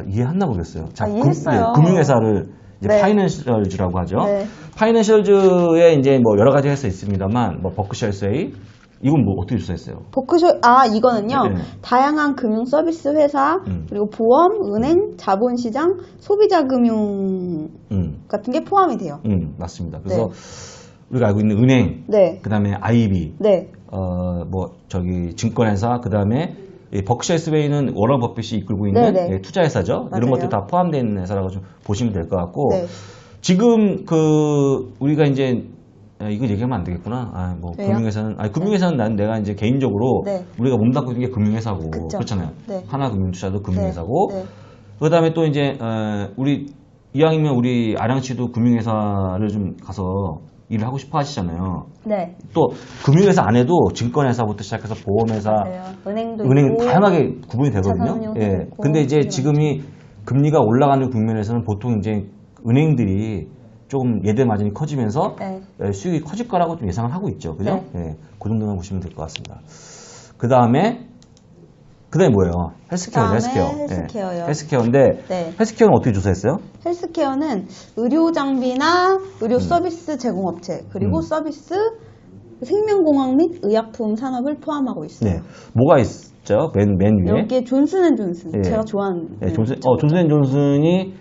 이해했나 모르겠어요. 자, 이해했어요. 금융회사를 이제 네. 파이낸셜즈라고 하죠. 네. 파이낸셜즈에 이제 뭐 여러 가지 회사 있습니다만 뭐 버크셔 해서웨이 이건 뭐 어떻게 조사했어요? 이거는요. 네. 다양한 금융 서비스 회사, 그리고 보험, 은행, 자본시장, 소비자금융 같은 게 포함이 돼요. 맞습니다. 그래서 우리가 알고 있는 은행, 네. 그다음에 IB, 네. 뭐 저기 증권회사, 그다음에 버크셔 해서웨이는 워런 버핏이 이끌고 있는 네, 네. 투자회사죠. 맞아요. 이런 것들 다 포함되어 있는 회사라고 좀 보시면 될 것 같고 네. 지금 우리가 이제 이거 얘기하면 안 되겠구나. 뭐 왜요? 금융회사는 금융회사는 내가 이제 개인적으로 네. 우리가 몸담고 있는 게 금융회사고 그쵸. 그렇잖아요. 네. 하나금융투자도 금융회사고 네. 그다음에 또 이제 우리 이왕이면 우리 아량 씨도 금융회사를 좀 가서 일을 하고 싶어 하시잖아요. 네. 또 금융회사 안에도 증권회사부터 시작해서 보험회사, 맞아요. 은행도 은행 있고, 다양하게 구분이 되거든요. 자산운용도 예. 있고, 근데 이제 되게 지금이 금리가 올라가는 국면에서는 보통 이제 은행들이 조금 예대 마진이 커지면서 네. 수익이 커질 거라고 좀 예상을 하고 있죠. 그죠? 네. 예. 그 정도만 보시면 될 것 같습니다. 그 다음에 뭐예요? 헬스케어죠, 헬스케어. 헬스케어요. 헬스케어인데, 네. 헬스케어는 어떻게 조사했어요? 헬스케어는 의료 장비나 의료 서비스 제공업체, 그리고 서비스, 생명공학 및 의약품 산업을 포함하고 있어요. 네. 뭐가 있죠? 맨 위에? 여기에 존슨앤존슨. 예. 제가 좋아하는. 네, 존슨앤존슨이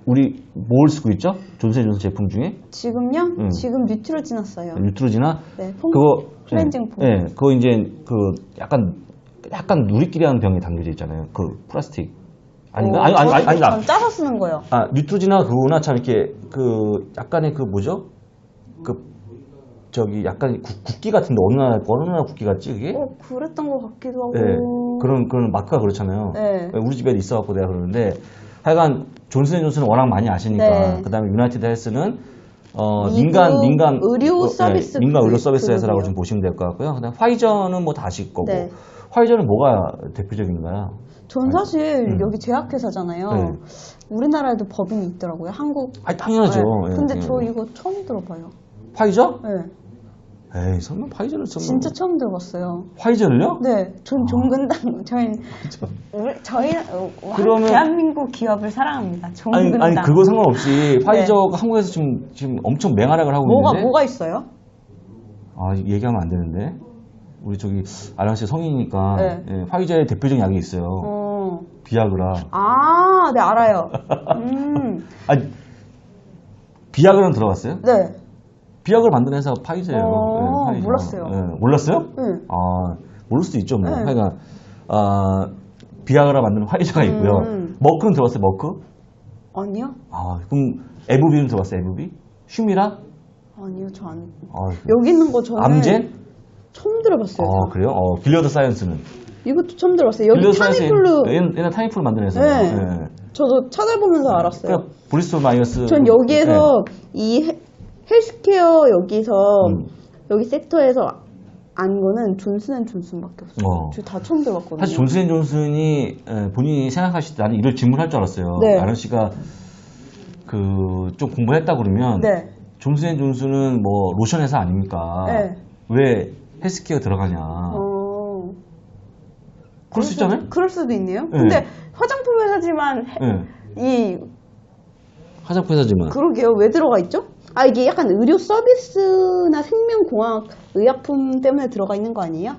우리 뭘 쓰고 있죠? 존슨앤존슨 제품 중에? 지금요? 지금 뉴트로 지났어요. 뉴트로지나? 네, 그거 클렌징 폼. 네, 그거 이제 약간 누리끼리 하는 병에 담겨져 있잖아요. 그 플라스틱 아닌가? 아니다. 전 짜서 쓰는 거요. 뉴트로지나 그거나 참 이렇게 약간의 뭐죠? 저기 약간 국기 같은데 어느 나라 국기 같지 그게? 그랬던 것 같기도 하고. 네, 그런 마크가 그렇잖아요. 네. 우리 집에도 있어갖고 내가 그러는데 하여간 존슨앤존슨은 워낙 많이 아시니까 네. 그다음에 유나이티드 헬스는 민간 의료 서비스 민간 의료 서비스 그룹이요. 회사라고 좀 보시면 될 것 같고요. 그다음 화이저는 뭐 다 아실 거고 네. 화이저는 뭐가 대표적인가요? 전 사실 여기 제약회사잖아요. 네. 우리나라에도 법인이 있더라고요. 한국. 당연하죠. 네. 예, 근데 예. 저 이거 처음 들어봐요. 화이저? 네. 에이 설마 화이저를 설마 진짜 처음 들어봤어요. 화이저를요? 네, 전 종근당 저희는 그러면- 대한민국 기업을 사랑합니다. 종근당. 아니 그거 상관없이 화이저가 한국에서 지금 엄청 맹활약을 하고 있는데 뭐가 있어요? 얘기하면 안 되는데 우리 저기 아랑 씨 성인이니까 네. 예, 화이자의 대표적인 약이 있어요. 비아그라. 네 알아요. 비아그라는 들어봤어요? 네. 비아그라 만드는 회사가 파이저예요. 예, 파이저. 몰랐어요. 예, 몰랐어요? 네. 모를 수도 있죠. 뭐. 네. 하여간 비아그라 만드는 화이자가 있고요. 머크는 들어봤어요? 머크? 아니요? 그럼 에브비는 들어봤어요? 에브비? 슈미라? 아니요, 저 안. 아, 여기 있는 거 저는 암젠? 처음 들어봤어요. 그래요? 빌리어드 사이언스는? 이것도 처음 들어봤어요. 여기 타미플루. 옛날 타미플루 만드는 회사요. 네. 예. 저도 찾아보면서 알았어요. 그러니까 브리스톨 마이어스. 전 여기에서 이 헬스케어 여기서 여기 섹터에서 안 거는 존슨앤존슨밖에 없어요. 저 다 처음 들어봤거든요. 사실 존슨앤존슨이 본인이 생각하실 때 나는 이럴 질문할 줄 알았어요. 네. 아는 씨가 좀 공부했다 그러면 네. 존슨앤존슨은 뭐 로션 회사 아닙니까? 네. 왜 헬스케어 들어가냐? 그럴 수 있잖아요. 그럴 수도 있네요. 네. 근데 화장품 회사지만 이 화장품 회사지만. 그러게요. 왜 들어가 있죠? 이게 약간 의료 서비스나 생명공학 의약품 때문에 들어가 있는 거 아니에요?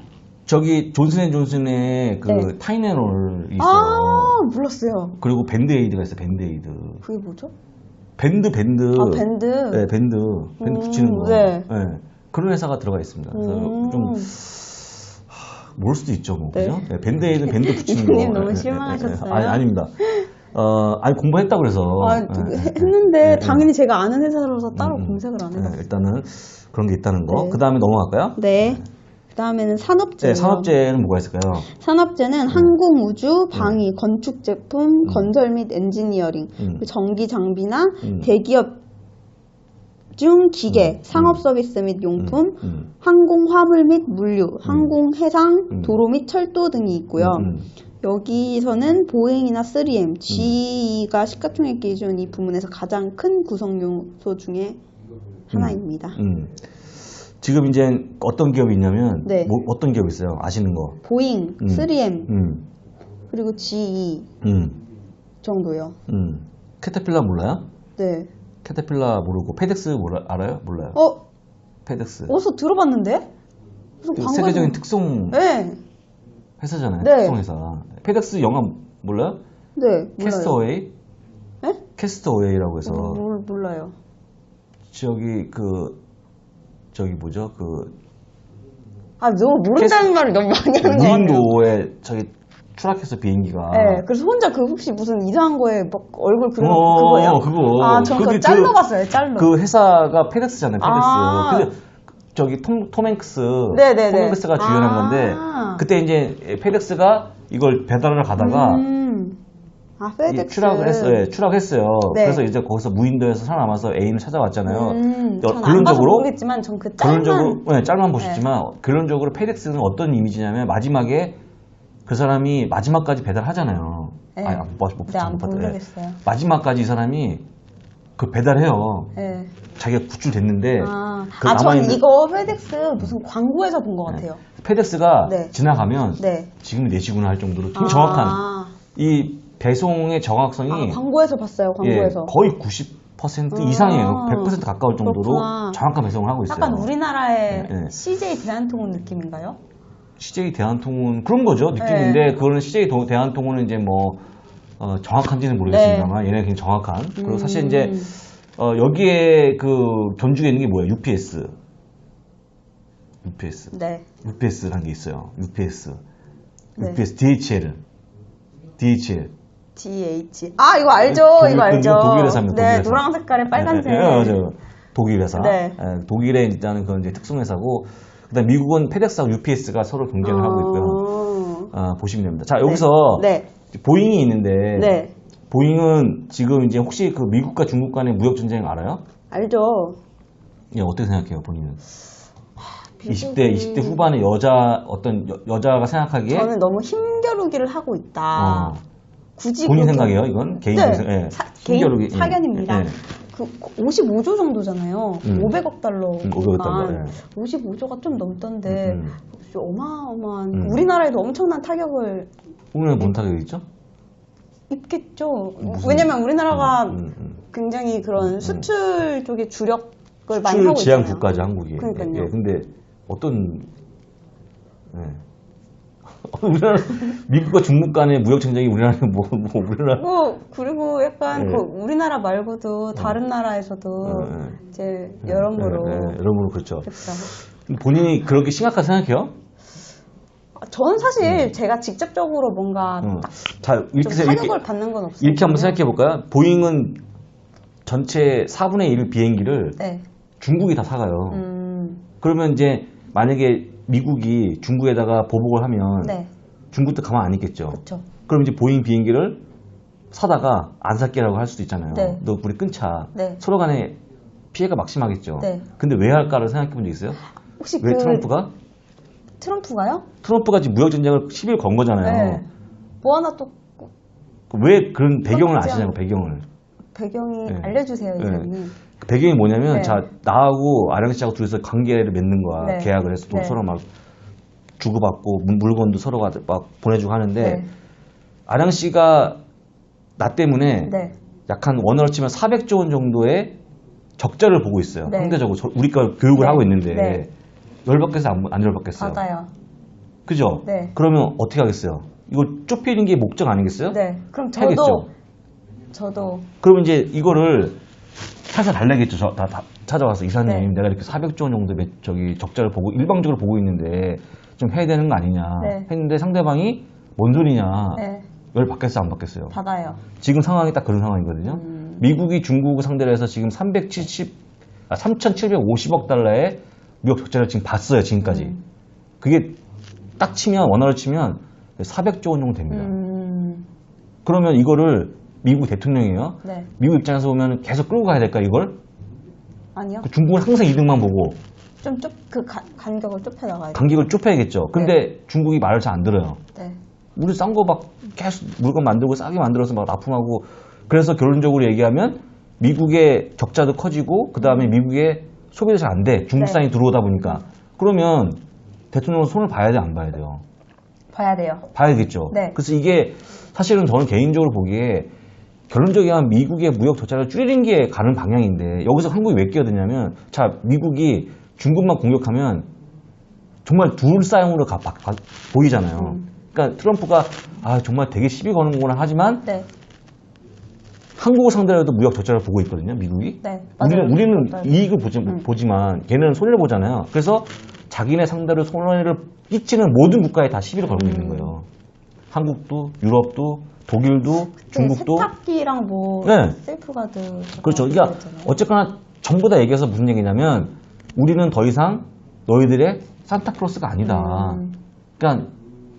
저기 존슨앤존슨의 네. 타이네놀 있어요. 몰랐어요. 그리고 밴드에이드가 있어요. 밴드에이드. 그게 뭐죠? 밴드. 밴드. 네, 밴드 붙이는 거. 네. 그런 회사가 들어가 있습니다. 그래서 좀 모를 수도 있죠, 뭐. 네. 그죠? 네, 밴드에이드는 밴드 붙이는 거. 이사님 너무 실망하셨어요. 아닙니다. 공부했다 그래서. 했는데 당연히 제가 아는 회사라서 따로 검색을 안 해봤어요. 일단은 그런 게 있다는 거. 네. 그 다음에 넘어갈까요? 네. 그 다음에는 산업재. 네, 산업재는 뭐가 있을까요? 산업재는 항공, 우주, 방위, 건축 제품, 건설 및 엔지니어링, 전기 장비나 대기업 중 기계, 상업 서비스 및 용품, 항공 화물 및 물류, 항공 해상, 도로 및 철도 등이 있고요. 여기서는 보잉이나 3M, GE가 시가총액 기준 이 부문에서 가장 큰 구성 요소 중에 하나입니다. 지금 이제 어떤 기업이 있냐면 네. 뭐 어떤 기업이 있어요? 아시는 거? 보잉, 3M, 그리고 GE 정도요. 캐터필라 몰라요? 네. 캐터필라 모르고 페덱스 알아요? 몰라요? 페덱스. 어디서 들어봤는데? 무슨 그 광고에서- 세계적인 특송 네. 회사잖아요. 네. 특송 회사. 페덱스 영화 몰라요? 네. 몰라요. 캐스터웨이? 네? 캐스터웨이라고 해서 몰라요. 저기 뭐죠? 너무 모른다는 말을 너무 많이 하는 거 같아요. 무인도에 저기 추락해서 비행기가. 네, 그래서 혼자 혹시 무슨 이상한 거에 막 얼굴 그거예요? 그거. 전 그거 짤로 봤어요, 짤로. 그 회사가 페덱스잖아요, 페덱스. 아. 근데 저기 톰 행크스. 네네네. 톰 행크스가 주연한 건데, 그때 이제 페덱스가 이걸 배달을 가다가 페덱스. 추락했어요. 네. 그래서 이제 거기서 무인도에서 살아남아서 애인을 찾아왔잖아요. 전 안 봐서 모르겠지만 전 그 짤만. 짤만 보셨지만, 결론적으로 페덱스는 어떤 이미지냐면, 마지막에 그 사람이 마지막까지 배달하잖아요. 네. 못 모르겠어요. 마지막까지 이 사람이 그 배달해요. 네. 자기가 구출됐는데. 전 이거 페덱스 무슨 광고에서 본 것 같아요. 페덱스가 네. 지나가면 네. 지금 4시구나 할 정도로 굉장히 정확한 이 배송의 정확성이 광고에서 봤어요. 광고에서. 거의 90% 이상이에요. 100% 가까울 정도로 그렇구나. 정확한 배송을 하고 있어요. 약간 우리나라의 네. CJ 대한통운 느낌인가요? CJ 대한통운 그런 거죠. 느낌인데 그거는 CJ 대한통운은 이제 뭐 정확한지는 모르겠습니다만 얘네 굉장히 정확한. 그리고 사실 이제 여기에 그 견주에 있는 게 뭐예요? UPS. 네. UPS라는 게 있어요. UPS. 네. UPS DHL. DHL. DH. 이거 알죠. 이거 알죠. 독일 회사입니다. 네, 독일 회사. 노란 색깔에 빨간색. 네, 맞아요. 독일 회사. 네. 독일에 일단은 그런 이제 특송 회사고, 그다음 미국은 페덱스하고 UPS가 서로 경쟁을 하고 있고요. 보시면 됩니다. 자, 여기서 네. 보잉이 있는데, 네. 보잉은 지금 이제 혹시 그 미국과 중국 간의 무역 전쟁 알아요? 알죠. 예, 어떻게 생각해요, 본인은? 20대 후반의 여자가 생각하기에 저는 너무 힘겨루기를 하고 있다. 굳이 본인 생각이에요, 이건? 개인 생각. 네. 개인 사견입니다. 네. 그 55조 정도잖아요. 500억 달러만. 500억 달러. 네. 55조가 좀 넘던데 어마어마한 우리나라에도 엄청난 타격을 우리나라 뭔 타격이 있죠? 입겠죠. 왜냐면 우리나라가 굉장히 그런 수출 쪽에 주력을 많이 하고 있잖아요. 수출 지향 국가죠, 한국이. 그러니까요. 예, 근데 우리나라 미국과 중국 간의 무역 전쟁이 우리나라는 우리나라 그리고 약간 그 우리나라 말고도 다른 나라에서도 이제 여러모로 그렇죠. 그렇죠. 본인이 그렇게 심각하게 생각해요? 저는 사실 제가 직접적으로 뭔가 자, 타격을 받는 건 없어요. 이렇게 한번 생각해 볼까요? 보잉은 전체 4분의 1 비행기를 중국이 다 사가요. 그러면 이제 만약에 미국이 중국에다가 보복을 하면 중국도 가만 안 있겠죠. 그렇죠. 그럼 이제 보잉 비행기를 사다가 안 살게라고 할 수도 있잖아요. 네. 너 우리 끊자. 네. 서로 간에 피해가 막심하겠죠. 네. 근데 왜 할까를 생각해 본 적 있어요? 혹시 왜 트럼프가? 트럼프가요? 트럼프가 지금 무역 전쟁을 10일 건 거잖아요. 네. 뭐 하나 또 왜 그런 배경을 아시냐고, 배경을. 배경이 알려주세요, 이사님. 그 배경이 뭐냐면, 나하고 아령 씨하고 둘이서 관계를 맺는 거야. 계약을 해서 서로 막 주고받고, 물건도 서로가 막 보내주고 하는데, 아령 씨가 나 때문에 약 한 원어로 치면 400조 원 정도의 적자를 보고 있어요. 상대적으로. 우리가 교육을 하고 있는데, 열받겠어, 안 열받겠어요? 받아요. 그죠? 그러면 어떻게 하겠어요? 이거 좁히는 게 목적 아니겠어요? 그럼 저도. 그러면 이제 이거를 살살 달래겠죠. 다 찾아와서 이사님, 내가 이렇게 400조 원 정도 적자를 보고 일방적으로 보고 있는데 좀 해야 되는 거 아니냐 했는데 상대방이 뭔 소리냐. 열 받겠어요, 안 받겠어요? 받아요. 지금 상황이 딱 그런 상황이거든요. 미국이 중국을 상대로 해서 지금 3,750억 달러의 무역 적자를 지금 봤어요, 지금까지. 그게 딱 치면 원화로 치면 400조 원 정도 됩니다. 그러면 이거를 미국 대통령이에요. 네. 미국 입장에서 보면 계속 끌고 가야 될까 이걸? 아니요. 중국은 항상 이득만 보고 좀 간격을 좁혀나가야 돼요. 간격을 좁혀야겠죠. 근데 중국이 말을 잘 안 들어요. 네. 우리 싼 거 막 계속 물건 만들고 싸게 만들어서 막 납품하고 그래서 결론적으로 얘기하면 미국의 적자도 커지고 그 다음에 미국의 소비도 잘 안 돼. 중국산이 들어오다 보니까. 그러면 대통령은 손을 봐야 돼, 안 봐야 돼요? 봐야 돼요. 봐야겠죠. 네. 그래서 이게 사실은 저는 개인적으로 보기에 결론적이야 미국의 무역 적자를 줄이는 게 가는 방향인데 여기서 한국이 왜 끼어드냐면 자 미국이 중국만 공격하면 정말 둘싸움으로 보이잖아요. 그러니까 트럼프가 아 정말 되게 시비 거는 거구나 하지만 네. 한국을 상대로도 무역 적자를 보고 있거든요. 미국이. 네. 우리는 맞아요. 이익을 보지만 걔는 손해를 보잖아요. 그래서 자기네 상대로 손해를 끼치는 모든 국가에 다 시비를 걸고 있는 거예요. 한국도 유럽도 독일도 중국도 세탁기랑 뭐 네. 셀프가드 그렇죠. 그러니까 어쨌거나 전부 다 얘기해서 무슨 얘기냐면 우리는 더 이상 너희들의 산타클로스가 아니다. 그러니까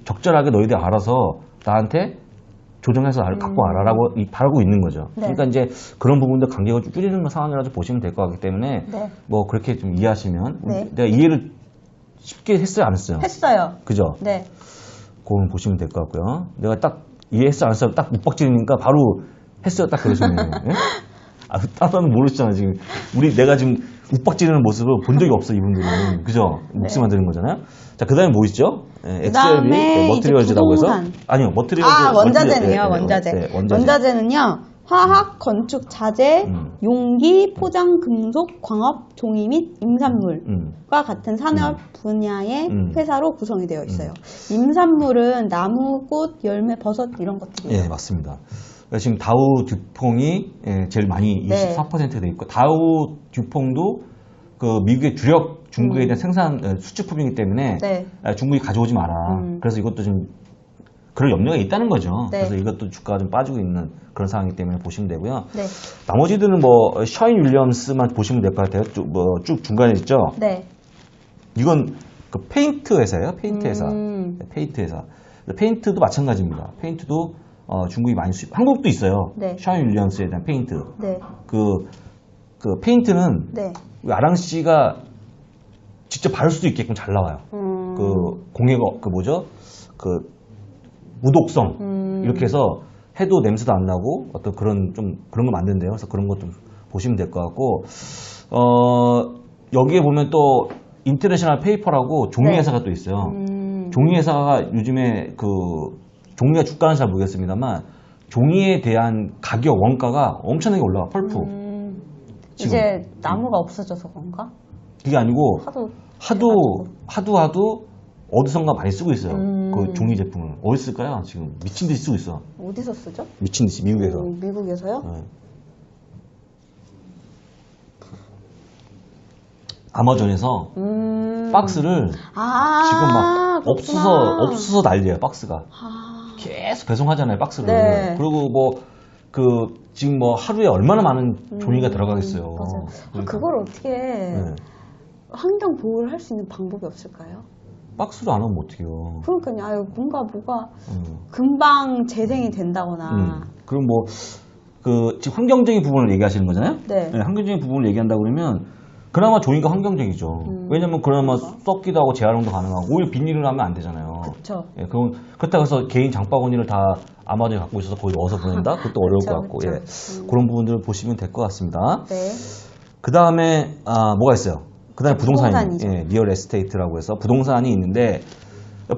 적절하게 너희들이 알아서 나한테 조정해서 나를 갖고 와라라고 바라고 있는 거죠. 네. 그러니까 이제 그런 부분들 간격을 좀 줄이는 상황이라도 보시면 될 것 같기 때문에 네. 뭐 그렇게 좀 이해하시면 네. 내가 이해를 쉽게 했어요, 안 했어요? 했어요. 그죠? 네. 그거는 보시면 될 것 같고요. 내가 딱 이해했어, 안 했어? 딱 묵박지르니까 바로 했어요, 딱 그러시면. 예? 아, 따로는 모르시잖아, 지금. 내가 지금 욱박지르는 모습을 본 적이 없어, 이분들은. 그죠? 목숨만 드는 거잖아요. 자, 그 다음에 뭐 있죠? 예, 엑셀이 그다음에 머티리얼즈라고 해서. 부동산. 아니요, 머티리얼즈. 원자재네요, 예, 원자재. 네, 원자재는요, 화학, 건축, 자재, 용기, 포장, 금속, 광업, 종이 및 임산물과 같은 산업 분야의 회사로 구성이 되어 있어요. 임산물은 나무, 꽃, 열매, 버섯 이런 것들이에요. 예, 맞습니다. 지금 다우 듀퐁이 제일 많이 24% 돼 있고 다우 듀퐁도 그 미국의 주력 중국에 대한 생산 수출품이기 때문에 네. 중국이 가져오지 마라. 그래서 이것도 좀 그럴 염려가 있다는 거죠. 네. 그래서 이것도 주가가 좀 빠지고 있는 그런 상황이기 때문에 보시면 되고요. 네. 나머지들은 뭐 셔인 윌리엄스만 보시면 될 것 같아요. 쭉 중간에 있죠. 네. 이건 그 페인트 회사예요. 페인트 회사. 페인트 회사. 페인트도 마찬가지입니다. 페인트도 중국이 많이 한국도 있어요. 네. 셔인 윌리엄스에 대한 페인트. 네. 그 페인트는 네. 아랑 씨가 직접 바를 수도 있게끔 잘 나와요. 그 공예가 그 뭐죠? 그 무독성 이렇게 해서 해도 냄새도 안 나고 어떤 그런 좀 그런 거 만든대요. 그래서 그런 것 좀 보시면 될 것 같고 여기에 보면 또 인터내셔널 페이퍼라고 종이 네. 회사가 또 있어요. 종이 회사가 요즘에 그 종이가 주가는 잘 모르겠습니다만 종이에 대한 가격 원가가 엄청나게 올라가. 펄프. 이제 나무가 없어져서 그런가? 그게 아니고 하도 어디선가 많이 쓰고 있어요. 그 종이 제품을. 어디 쓸까요? 지금 미친 듯이 쓰고 있어. 어디서 쓰죠? 미친 듯이 미국에서. 미국에서요? 네. 아마존에서 박스를 지금 막 없어서 난리예요. 박스가. 계속 배송하잖아요. 박스를. 네. 그리고 뭐 지금 뭐 하루에 얼마나 많은 종이가 들어가겠어요. 맞아요. 그러니까. 그걸 어떻게 네. 환경 보호를 할 수 있는 방법이 없을까요? 박스로 안 하면 어떡해요. 그러니까요. 아유, 뭔가 뭐가 금방 재생이 된다거나. 그럼 뭐 지금 환경적인 부분을 얘기하시는 거잖아요. 네. 환경적인 부분을 얘기한다 그러면 그나마 종이가 환경적이죠. 왜냐면 그나마 썩기도 하고 재활용도 가능하고 오히려 비닐을 하면 안 되잖아요. 그렇죠. 예, 그렇다고 해서 개인 장바구니를 다 아마존에 갖고 있어서 거기 넣어서 보낸다? 그것도 어려울 것 같고 예. 그런 부분들을 보시면 될 것 같습니다. 네. 그 다음에 뭐가 있어요? 그 다음에 부동산이죠. 예, 리얼 에스테이트라고 해서 부동산이 있는데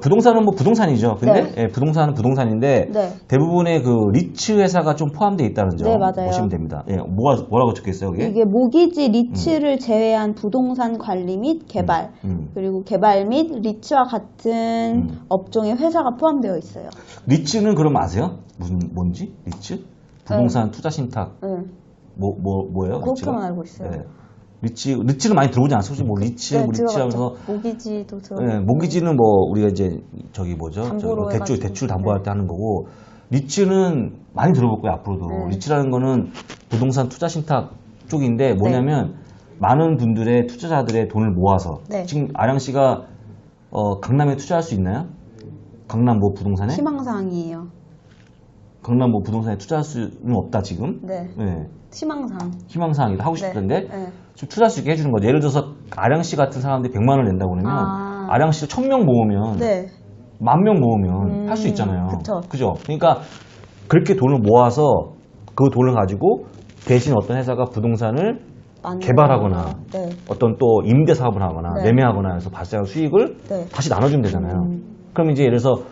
부동산은 뭐 부동산이죠. 근데 네. 예, 부동산은 부동산인데 네. 대부분의 그 리츠 회사가 좀 포함되어 있다는 점 네, 맞아요. 보시면 됩니다. 예, 뭐라고 적혀 있어요, 이게? 이게 모기지, 리츠를 제외한 부동산 관리 및 개발, 그리고 개발 및 리츠와 같은 업종의 회사가 포함되어 있어요. 리츠는 그럼 아세요? 뭔지? 리츠? 부동산 투자 신탁. 네. 뭐예요? 그렇게만 알고 있어요. 네. 리츠는 많이 들어오지 않았어요? 뭐 리츠, 네, 뭐 리츠 하면서. 모기지도 들어가고. 네, 모기지는 뭐 우리가 이제 담보로 대출 담보할 때 하는 거고, 리츠는 많이 들어볼 거예요, 앞으로도. 네. 리츠라는 거는 부동산 투자 신탁 쪽인데 뭐냐면 많은 분들의 투자자들의 돈을 모아서 네. 지금 아량 씨가 강남에 투자할 수 있나요? 강남 뭐 부동산에? 희망사항이에요. 강남 뭐 부동산에 투자할 수는 없다 지금? 네. 네. 희망사항. 희망사항이다 하고 싶던데 네. 좀 투자할 수 있게 해주는 거죠. 예를 들어서 아량씨 같은 사람들이 100만 원을 낸다고 그러면 아량씨를 1000명 모으면 네. 10,000명 모으면 할 수 있잖아요. 그쵸. 그죠? 그러니까 그렇게 돈을 모아서 그 돈을 가지고 대신 어떤 회사가 부동산을 개발하거나 네. 어떤 또 임대 사업을 하거나 네. 매매하거나 해서 발생한 수익을 네. 다시 나눠주면 되잖아요. 그럼 이제 예를 들어서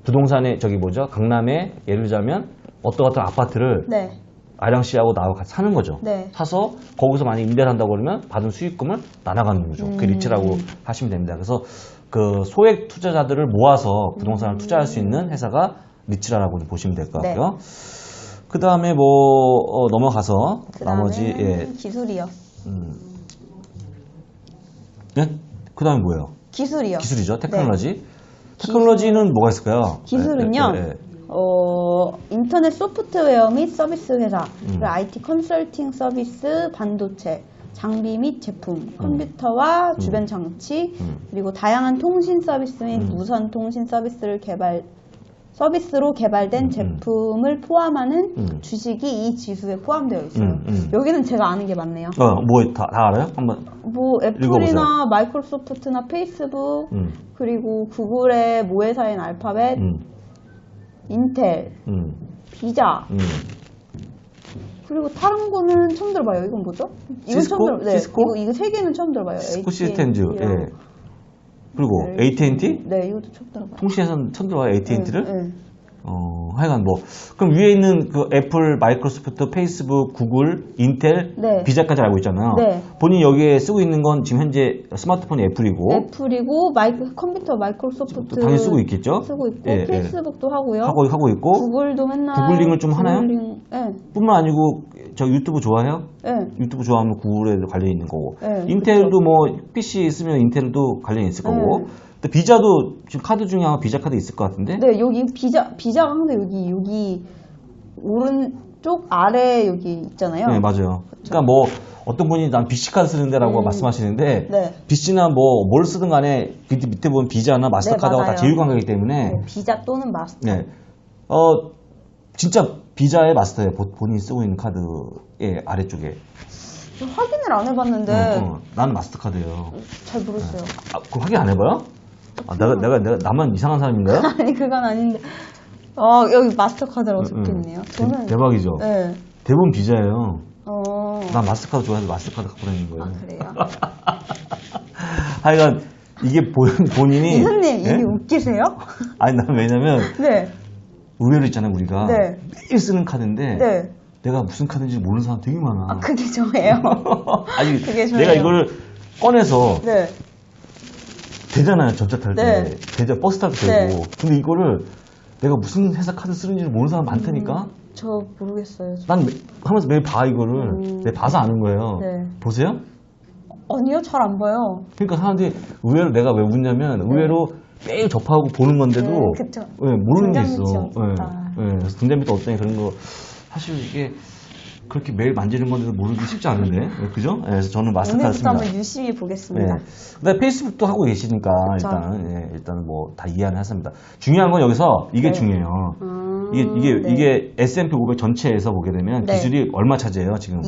부동산에 강남에 예를 들자면 어떤 아파트를 네. 아량 씨하고 나하고 같이 사는 거죠. 네. 사서 거기서 만약 임대를 한다고 그러면 받은 수익금을 나눠가는 거죠. 그 리츠라고 하시면 됩니다. 그래서 그 소액 투자자들을 모아서 부동산을 투자할 수 있는 회사가 리츠라고 보시면 될 것 같고요. 그 다음에 넘어가서 나머지 기술이요. 네? 그 다음에 뭐예요? 기술이요. 기술이죠. 테크놀로지. 테크놀로지는 뭐가 있을까요? 기술은요. 인터넷 소프트웨어 및 서비스 회사, 그리고 IT 컨설팅 서비스, 반도체, 장비 및 제품, 컴퓨터와 주변 장치, 그리고 다양한 통신 서비스 및 무선 통신 서비스로 개발된 제품을 포함하는 주식이 이 지수에 포함되어 있어요. 여기는 제가 아는 게 많네요. 뭐 다 알아요? 한번 애플이나 읽어보세요. 마이크로소프트나 페이스북, 그리고 구글의 모회사인 알파벳, 인텔, 비자, 그리고 다른 거는 처음 들어봐요. 이건 뭐죠? 이건 시스코? 처음 들어봐요. 시스코? 이거 세 개는 처음 들어봐요. 시스코 시스템즈. 그리고 AT&T? 네, 이것도 처음 들어봐요. 통신에서는 처음 들어봐요, AT&T를? 네. 하여간 그럼 위에 있는 그 애플, 마이크로소프트, 페이스북, 구글, 인텔, 비자까지 알고 있잖아요. 네. 본인이 여기에 쓰고 있는 건 지금 현재 스마트폰이 애플이고. 컴퓨터 마이크로소프트. 당연히 쓰고 있겠죠? 쓰고 있고, 페이스북도 하고요. 하고 있고. 구글도 맨날. 구글링을 좀 하나요? 네. 뿐만 아니고, 유튜브 좋아해요? 네. 유튜브 좋아하면 구글에도 관련이 있는 거고. 네, 인텔도 PC 쓰면 인텔도 관련이 있을 거고. 근데 비자도 지금 카드 중에 아마 비자 카드 있을 것 같은데? 네, 여기 비자가 항상 여기 오른쪽 아래 여기 있잖아요. 네, 맞아요. 그러니까 어떤 분이 난 BC 카드 쓰는데라고 말씀하시는데, BC나 뭘 쓰든 간에 밑에 보면 비자나 마스터카드하고 다 제휴관계이기 때문에. 비자 또는 마스터. 네. 진짜 비자의 마스터예요. 본인이 쓰고 있는 카드의 아래쪽에. 확인을 안 해봤는데. 나는 마스터카드예요. 잘 모르겠어요. 그거 확인 안 해봐요? 내가 나만 이상한 사람인가요? 아니, 그건 아닌데. 여기 마스터카드라고 적혀있네요. 저는. 대박이죠? 네. 대부분 비자예요. 난 마스터카드 좋아해서 마스터카드 갖고 다니는 거예요. 그래요? 하여간, 이게 본인이. 이사님, 이게 웃기세요? 아니, 난 왜냐면. 네. 의외로 있잖아요, 우리가. 매일 쓰는 카드인데. 내가 무슨 카드인지 모르는 사람 되게 많아. 그게 저예요. 아니, 그게 저예요. 내가 이거를 꺼내서. 되잖아요, 전차 탈 때. 버스 탈 때 되고. 근데 이거를 내가 무슨 회사 카드 쓰는지 모르는 사람 많다니까? 저 모르겠어요. 난 하면서 매일 봐, 이거를. 내가 봐서 아는 거예요. 보세요? 아니요, 잘 안 봐요. 그러니까 사람들이 의외로 내가 왜 웃냐면 의외로 매일 접하고 보는 건데도 모르는 게 있어. 그래서 등잔밑도 어떠니 그런 거 사실 이게 그렇게 매일 만지는 건데도 모르기 쉽지 않은데, 그죠? 그래서 저는 마스터카드 씁니다. 오늘부터 한번 유심히 보겠습니다. 근데 페이스북도 하고 계시니까 일단은 다 이해는 했습니다. 중요한 건 여기서 이게 중요해요. 이게 S&P 500 전체에서 보게 되면 기술이 얼마 차지해요 지금?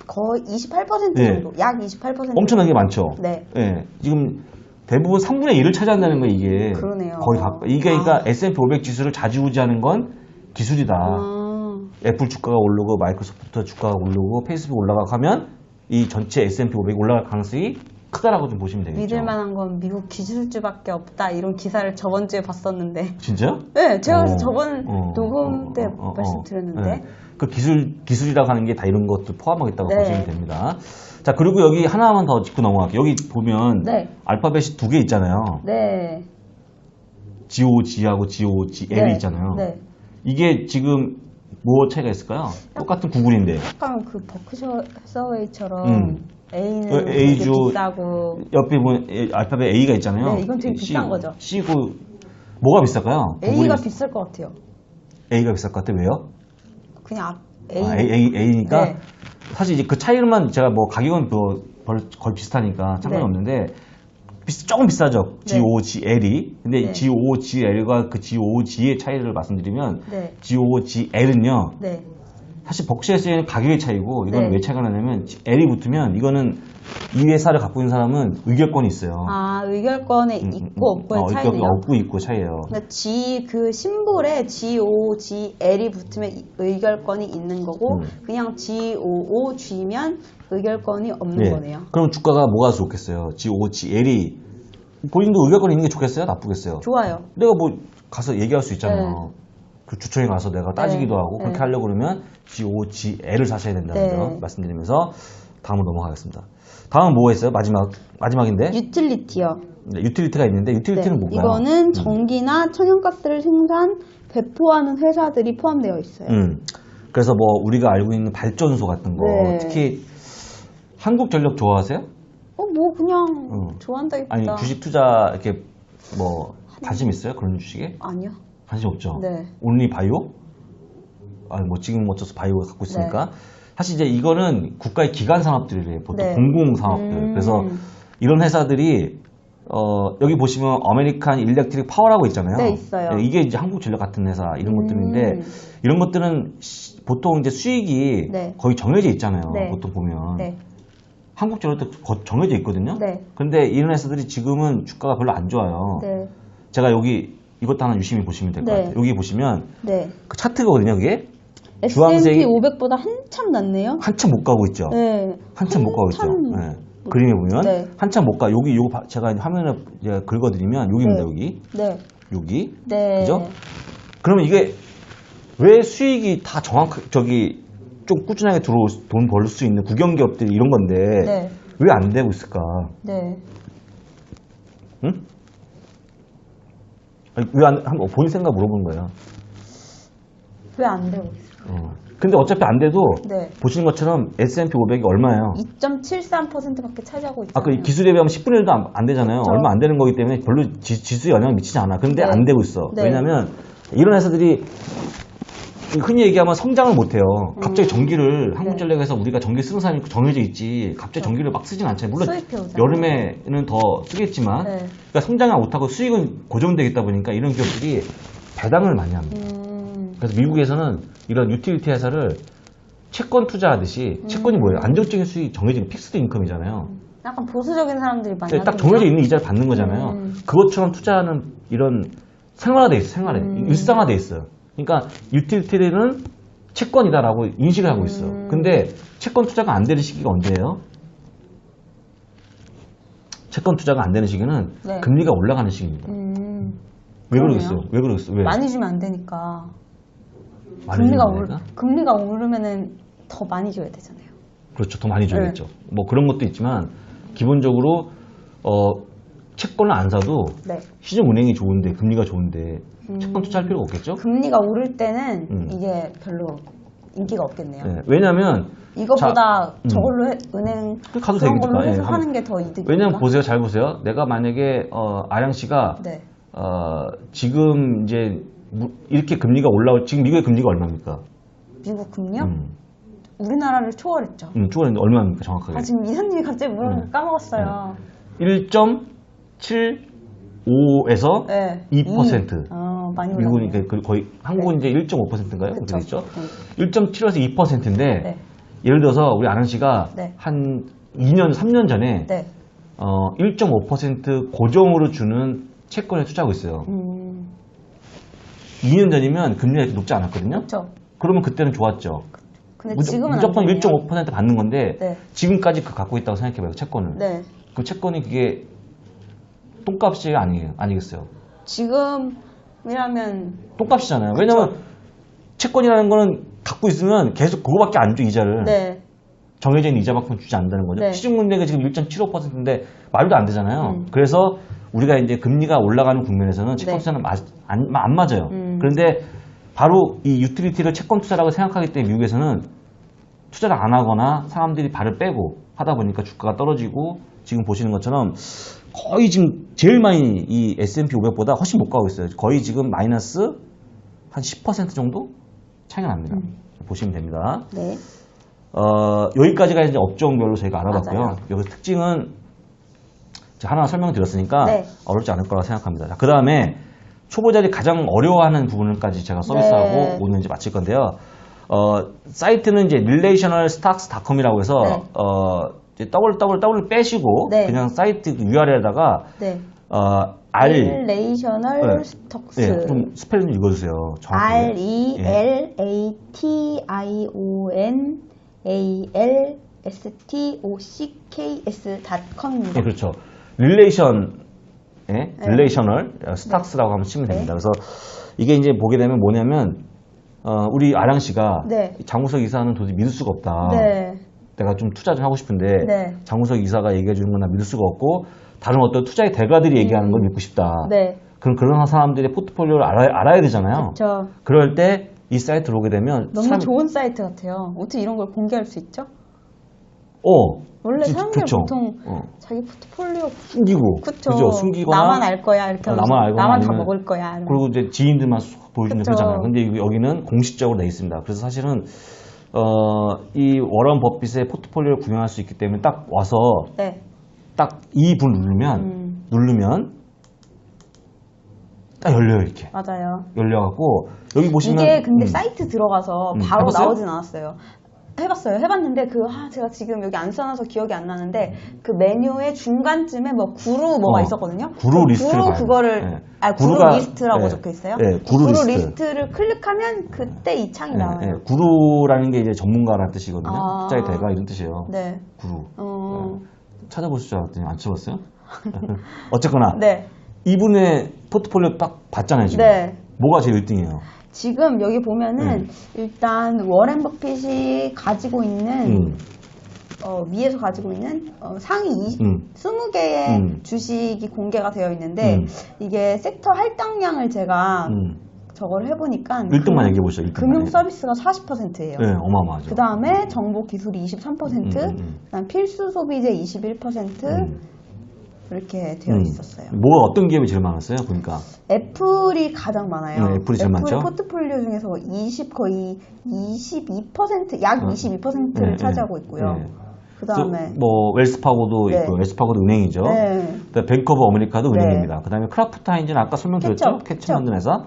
거의 28% 정도, 약 28%. 엄청나게 많죠. 네. 지금 대부분 3분의 1을 차지한다는 거예요, 이게. 그러네요. 거의 이게 그러니까 S&P 500 지수를 좌지우지하는 건 기술이다. 애플 주가가 오르고 마이크로소프트 주가가 오르고 페이스북 올라가고 하면 이 전체 S&P 500이 올라갈 가능성이 크다라고 좀 보시면 되겠죠. 믿을 만한 건 미국 기술주밖에 없다 이런 기사를 저번 주에 봤었는데. 진짜요? 네, 제가 그래서 저번 녹음 때 말씀드렸는데. 그 기술이라고 하는 게 다 이런 것들 포함하겠다고 보시면 됩니다. 자, 그리고 여기 하나만 더 짚고 넘어갈게요. 여기 보면 알파벳이 2개 있잖아요. GOG하고 GOGL이 있잖아요. 이게 지금 뭐 차이가 있을까요? 똑같은 구글인데. 약간 그 버크셔 해서웨이처럼 A는 A주 되게 비싸고 옆에 보면 알파벳 A가 있잖아요. 이건 되게 비싼 거죠. C고 뭐가 비쌀까요? A가 비쌀 것 같아요. A가 비쌀 것 같아요. 왜요? 그냥 A니까 사실 이제 그 차이로만 제가 가격은 거의 비슷하니까 상관이 없는데 조금 비싸죠. 네. GOGL이. 근데 네. GOGL과 그 GOG의 차이를 말씀드리면 네. GOGL은요. 네. 사실 벅시에서는 가격의 차이고 이건 네. 왜 차이가 나냐면 L이 붙으면 이거는 이 회사를 갖고 있는 사람은 의결권이 있어요. 아, 의결권에 있고 없고의 차이네요. 없고 있고 차이예요. 그러니까 그 심볼에 GOGL이 붙으면 의결권이 있는 거고 그냥 GOOG면 의결권이 없는 거네요. 그럼 주가가 뭐가 좋겠어요? GOGL이 본인도 의결권이 있는 게 좋겠어요? 나쁘겠어요? 좋아요. 내가 뭐 가서 얘기할 수 있잖아요. 네. 그 주총에 가서 내가 따지기도 하고 그렇게 하려고 그러면 GOGL을 사셔야 된다는 점 말씀드리면서 다음으로 넘어가겠습니다. 다음은 뭐가 있어요? 마지막인데? 유틸리티요. 네, 유틸리티가 있는데 유틸리티는 뭔가요? 이거는 전기나 천연가스를 배포하는 회사들이 포함되어 있어요. 그래서 뭐 우리가 알고 있는 발전소 같은 거 특히 한국전력 좋아하세요? 뭐 그냥 좋아한다기보다. 아니 주식 투자 이렇게 뭐 관심 있어요? 그런 주식에? 아니요. 관심 없죠? 네. 온리 바이오? 뭐 지금 어째서 바이오가 갖고 있으니까. 사실 이제 이거는 국가의 기관 산업들이래요. 보통 공공 산업들. 그래서 이런 회사들이 여기 보시면 아메리칸 일렉트릭 파워라고 있잖아요. 네, 있어요. 이게 이제 한국전력 같은 회사 이런 것들인데 이런 것들은 보통 이제 수익이 거의 정해져 있잖아요. 보통 보면. 한국전력도 정해져 있거든요. 근데 이런 회사들이 지금은 주가가 별로 안 좋아요. 제가 여기 이것도 하나 유심히 보시면 될 것 같아요. 여기 보시면 그 차트거든요, 그게. S&P 500보다 한참 낮네요. 한참 못 가고 있죠. 한참 못 가고 있죠. 그림에 보면 한참 못 가. 여기 요거 제가 화면에 긁어드리면 여기입니다. 여기. 여기. 그죠? 그러면 이게 왜 수익이 다 정확하게 좀 꾸준하게 돈 벌 수 있는 국영기업들이 이런 건데 왜 안 되고 있을까? 응? 왜 한번 본인 생각 물어보는 거예요. 왜 안 되고 있을까? 근데 어차피 안 돼도 보시는 것처럼 S&P 500이 얼마예요? 2.73%밖에 차지하고 있잖아요. 그 기술에 비하면 10분의 1도 안 되잖아요. 그렇죠. 얼마 안 되는 거기 때문에 별로 지수에 영향을 미치지 않아. 근데 안 되고 있어. 네. 왜냐면 이런 회사들이 흔히 얘기하면 성장을 못해요. 갑자기 전기를 한국전력에서 우리가 전기 쓰는 사람이 정해져 있지. 갑자기 전기를 막 쓰진 않잖아요. 물론 여름에는 더 쓰겠지만 그러니까 성장을 못하고 수익은 고정되어 있다 보니까 이런 기업들이 배당을 많이 합니다. 그래서 미국에서는 이런 유틸리티 회사를 채권 투자하듯이 채권이 뭐예요? 안정적인 수익이 정해진 픽스드 인컴이잖아요. 약간 보수적인 사람들이 많이 딱 정해져 있는 이자를 받는 거잖아요. 그것처럼 투자하는 이런 생활화돼 있어요. 일상화돼 있어요. 그러니까 유틸리티는 채권이다라고 인식을 하고 있어요. 근데 채권 투자가 안 되는 시기가 언제예요? 채권 투자가 안 되는 시기는 금리가 올라가는 시기입니다. 왜 그러겠어요? 왜 그러겠어요? 왜? 많이 주면 안 되니까. 많이 금리가 오르면은 더 많이 줘야 되잖아요. 그렇죠. 더 많이 줘야겠죠. 뭐 그런 것도 있지만 기본적으로 채권을 안 사도 시중은행이 좋은데 금리가 좋은데 채권 투자할 필요가 없겠죠? 금리가 오를 때는 이게 별로 인기가 없겠네요. 왜냐하면 이거보다 저걸로 은행 가도 그런 되니까. 걸로 해서 하는 게 더 이득이니까. 왜냐면 보세요. 잘 보세요. 내가 만약에 아량 씨가 지금 이제 이렇게 금리가 지금 미국의 금리가 얼마입니까? 미국 금리요? 우리나라를 초월했죠. 초월했는데 얼마입니까 정확하게? 지금 이사님이 갑자기 물어보고 까먹었어요. 1.75에서 2%. 많이 올랐네요. 미국은 거의 한국은 이제 1.5%인가요? 그렇게 되죠. 1.75에서 2%인데 예를 들어서 우리 아랑 씨가 한 2년, 3년 전에 1.5% 고정으로 주는 채권에 투자하고 있어요. 2년 전이면 금리가 이렇게 높지 않았거든요. 그렇죠. 그러면 그때는 좋았죠. 근데 지금은 무조건 1.5% 받는 건데 지금까지 갖고 있다고 생각해봐요. 채권을. 그 채권이 그게 똥값이 아니겠어요. 지금이라면 똥값이잖아요. 왜냐면 채권이라는 거는 갖고 있으면 계속 그거밖에 안 줘, 이자를. 정해져 있는 이자만큼 주지 않는다는 거죠. 시중은행이 지금 1.75%인데 말도 안 되잖아요. 그래서 우리가 이제 금리가 올라가는 국면에서는 채권 투자는 안 맞아요. 그런데 바로 이 유틸리티를 채권 투자라고 생각하기 때문에 미국에서는 투자를 안 하거나 사람들이 발을 빼고 하다 보니까 주가가 떨어지고 지금 보시는 것처럼 거의 지금 제일 많이 이 S&P 500보다 훨씬 못 가고 있어요. 거의 지금 마이너스 한 10% 정도 차이가 납니다. 보시면 됩니다. 여기까지가 이제 업종별로 저희가 알아봤고요. 여기서 특징은 하나 설명드렸으니까 네. 어렵지 않을 거라고 생각합니다. 그 다음에 초보자들이 가장 어려워하는 부분까지 제가 서비스하고 네. 오늘 이제 마칠 건데요. 사이트는 이제 relationalstocks.com이라고 해서 네. 이제 www 빼시고 네. 그냥 사이트 URL에다가 네. 네, relational stocks. 네, 좀 스펠 좀 읽어주세요. 정확하게. relationalstocks.com입니다. 네, 그렇죠. relational stocks라고 한번 치면 됩니다. 그래서 이게 이제 보게 되면 뭐냐면 우리 아량 씨가 네. 장우석 이사는 도저히 믿을 수가 없다. 네. 내가 좀 투자 좀 하고 싶은데 네. 장우석 이사가 얘기해 주는 건 나 믿을 수가 없고 다른 어떤 투자의 대가들이 얘기하는 걸 믿고 싶다. 네. 그럼 그런 사람들의 포트폴리오를 알아야 되잖아요. 그렇죠. 그럴 때 이 사이트로 오게 되면 너무 좋은 사이트 같아요. 어떻게 이런 걸 공개할 수 있죠? 원래 사람들 좋죠. 보통 자기 포트폴리오 숨기고 그쵸. 그죠? 숨기거나 나만 알 거야 이렇게 하면서 나만 알거나 나만 다 아니면 먹을 거야. 이러면서. 그리고 이제 지인들만 보여주는 그쵸. 거잖아요. 근데 여기는 공식적으로 돼 있습니다. 그래서 사실은 이 워런 버핏의 포트폴리오를 구경할 수 있기 때문에 딱 와서 네. 딱 이 분 누르면 딱 열려요 이렇게. 맞아요. 열려갖고 여기 보시면 이게 근데 사이트 들어가서 바로 해봤어요? 나오진 않았어요. 해봤어요. 해봤는데 제가 지금 여기 안 써놔서 기억이 안 나는데 그 메뉴의 중간쯤에 뭐 구루 뭐가 있었거든요. 구루 리스트를 봐요. 그거를 네. 구루 구루가- 리스트라고 네. 적혀 있어요. 네, 구루 리스트. 리스트를 클릭하면 그때 이 창이 나와요. 네, 구루라는 게 이제 전문가라는 뜻이거든요. 아. 투자의 대가 이런 뜻이에요. 네. 구루. 어. 찾아보실 줄 알았더니 안 찾았어요? 어쨌거나 네. 이분의 포트폴리오 딱 봤잖아요 지금. 네. 뭐가 제일 1등이에요? 지금 여기 보면은 일단 워렌 버핏이 가지고 있는 위에서 가지고 있는 상위 20개의 주식이 공개가 되어 있는데 이게 섹터 할당량을 제가 저걸 해보니까 1등만 얘기해 보시죠. 금융 서비스가 40%예요. 네, 어마어마하죠. 그 다음에 정보 기술이 23%, 그다음 필수 소비재 21% 이렇게 되어 있었어요. 뭐가 어떤 기업이 제일 많았어요? 보니까 애플이 가장 많아요. 네, 애플이 제일 많죠. 포트폴리오 중에서 거의 22%, 약 22%를 차지하고 있고요. 그 다음에 뭐 웰스파고도 있고 웰스파고도 은행이죠. 그다음에 뱅크 오브 아메리카도 은행입니다. 그다음에 크라프트 하인즈는 아까 설명드렸죠. 케첩 만든 회사.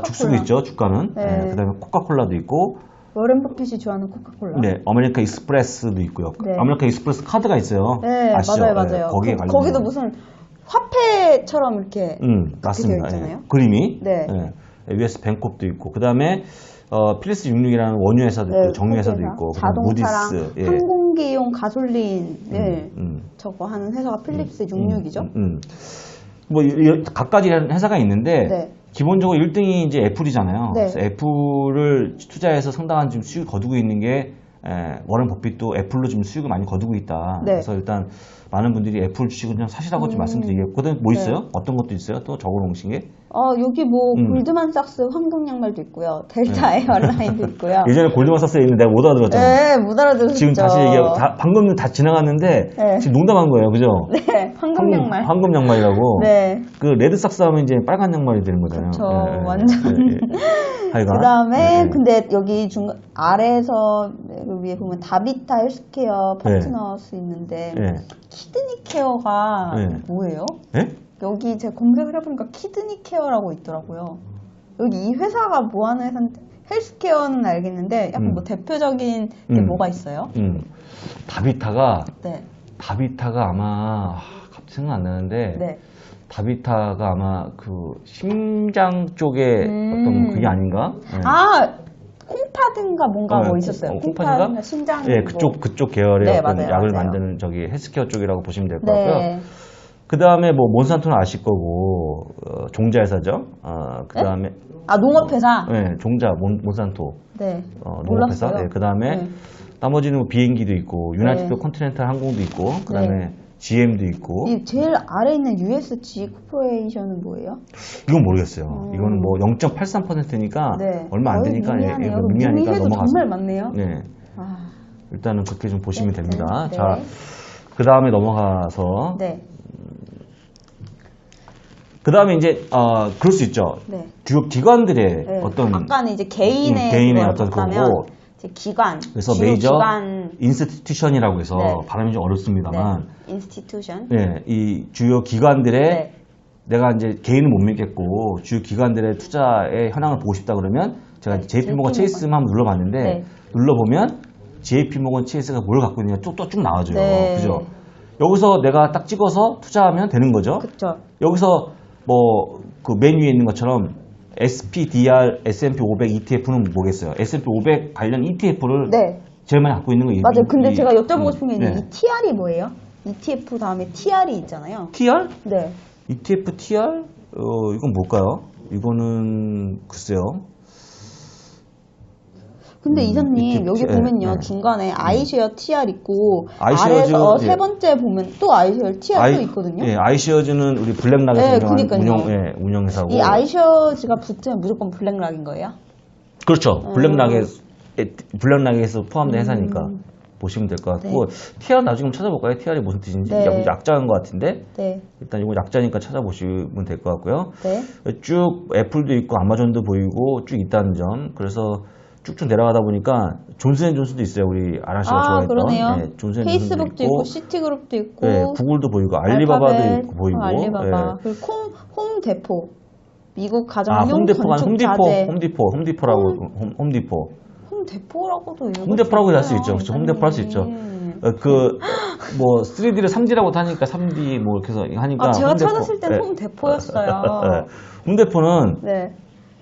죽수도 있죠. 주가는. 그다음에 코카콜라도 있고. 워렌 버핏이 좋아하는 코카콜라. 네, 아메리카 익스프레스도 있고요. 아메리카 익스프레스 카드가 있어요. 네, 아시죠? 맞아요. 거기에 거기도 무슨 화폐처럼 이렇게 맞습니다. 되어 있잖아요. 그림이. 네. US 뱅콥도 있고, 그다음에 필리스 66이라는 원유 회사도 있고, 정유 회사도 있고, 자동차랑 무디스, 항공기용 가솔린을 저거 하는 회사가 필립스 66이죠. 뭐 각가지 회사가 있는데 기본적으로 1등이 이제 애플이잖아요. 그래서 애플을 투자해서 상당한 지금 수익을 거두고 있는 게 워런 버핏도 애플로 지금 수익을 많이 거두고 있다. 그래서 일단 많은 분들이 애플 주식을 좀 사시라고 좀 말씀드리겠고, 그다음에 뭐 있어요? 어떤 것도 있어요? 또 적어놓으신 게? 여기 뭐 골드만삭스 황금 양말도 있고요. 델타 에어라인도 있고요. 예전에 골드만삭스에 있는데 내가 못 알아들었잖아요. 네, 못 알아들었죠. 지금 다시 얘기하고 방금 다 지나갔는데 지금 농담한 거예요, 그죠? 네, 황금 양말. 황금 양말이라고. 네. 그 레드삭스 하면 이제 빨간 양말이 되는 거잖아요. 그렇죠, 완전. 그 다음에 근데 여기 아래에서 위에 보면 다비타 헬스케어 파트너스 있는데 키드니 케어가 뭐예요? 여기 제가 검색을 해보니까 키드니 케어라고 있더라고요. 여기 이 회사가 뭐 하는 회사인데 헬스케어는 알겠는데 약간 뭐 대표적인 게 뭐가 있어요? 다비타가 아마 갑자기 생각 안 나는데 다비타가 아마 그 심장 쪽에 어떤 그게 아닌가? 콩파든가 뭔가 뭐 있었어요. 콩파든가 심장. 그쪽 계열의 어떤 맞아요, 약을 맞아요. 만드는 저기 헬스케어 쪽이라고 보시면 될 것 같고요. 그 다음에 뭐 몬산토는 아실 거고 종자회사죠. 그 다음에 농업회사. 종자 몬산토. 몰랐어요. 농업회사. 그 다음에 나머지는 뭐 비행기도 있고 유나이티드 컨티넨탈 항공도 있고 그 다음에 GM도 있고. 이 제일 아래 있는 USG 코퍼레이션은 뭐예요? 이건 모르겠어요. 이거는 뭐 0.83%니까 얼마 안 되니까 미미하니까 넘어가서. 정말 많네요. 일단은 그렇게 좀 보시면 됩니다. 자, 그 다음에 넘어가서. 그 다음에 이제 그럴 수 있죠. 기관들의 어떤 아까는 이제 개인의 어떤 거고. 기관. 그래서 메이저 인스티튜션이라고 해서 발음이 좀 어렵습니다만 institution. 네, 이 주요 기관들의 네. 내가 이제 개인은 못 믿겠고 주요 기관들의 투자의 현황을 보고 싶다 그러면 제가 네, JP 모건 체이스만 한번 눌러봤는데 네. 눌러보면 JP 모건 체이스가 뭘 갖고 있느냐 또 쭉 나와줘요. 네. 그죠? 여기서 내가 딱 찍어서 투자하면 되는 거죠. 그쵸. 여기서 뭐 그 메뉴에 있는 것처럼 SPDR S&P 500 ETF는 뭐겠어요? S&P 500 관련 ETF를 네. 제일 많이 갖고 있는 거 맞아요. 근데 제가 여쭤보고 싶은 게 네. 이 TR이 뭐예요? ETF 다음에 TR이 있잖아요. TR? 네. ETF TR? 이건 뭘까요? 이거는 글쎄요. 근데 이사님 ETF, 여기 보면요. 네. 중간에 아이쉐어 TR 있고 아이쉐어즈, 아래서 예. 세 번째 보면 또 아이쉐어 TR 또 있거든요. 예, 아이쉐어즈는 우리 블랙락에서 네, 그러니까요. 운영회사고. 이 아이쉐어즈가 붙으면 무조건 블랙락인 거예요? 그렇죠. 블랙락에서 포함된 회사니까 보시면 될 것 같고. TR 나중에 찾아볼까요? TR이 무슨 뜻인지. 네. 약자인 것 같은데. 네. 일단 이거 약자니까 찾아보시면 될 것 같고요. 네. 쭉 애플도 있고 아마존도 보이고 쭉 있다는 점. 그래서 쭉쭉 내려가다 보니까 존슨앤존슨도 있어요. 우리 아라씨가 좋아했던. 그러네요. 네, 존슨앤존슨도 페이스북도 있고 시티그룹도 있고 네, 구글도 보이고 알리바바도 알파벳, 있고 보이고. 알리바바. 네. 그리고 홈데포. 미국 가정용 건축 홈디포, 자재. 홈디포라고 홈디포. 홈데포라고도 읽을 홈데포라고 할 수 있어요, 있죠. 그렇죠. 이사님. 홈데포 할 수 있죠. 뭐 3D를 3D라고 하니까 3D 뭐 이렇게 해서 하니까. 제가 홈데포. 찾았을 땐 홈데포였어요. 네. 홈데포는 네.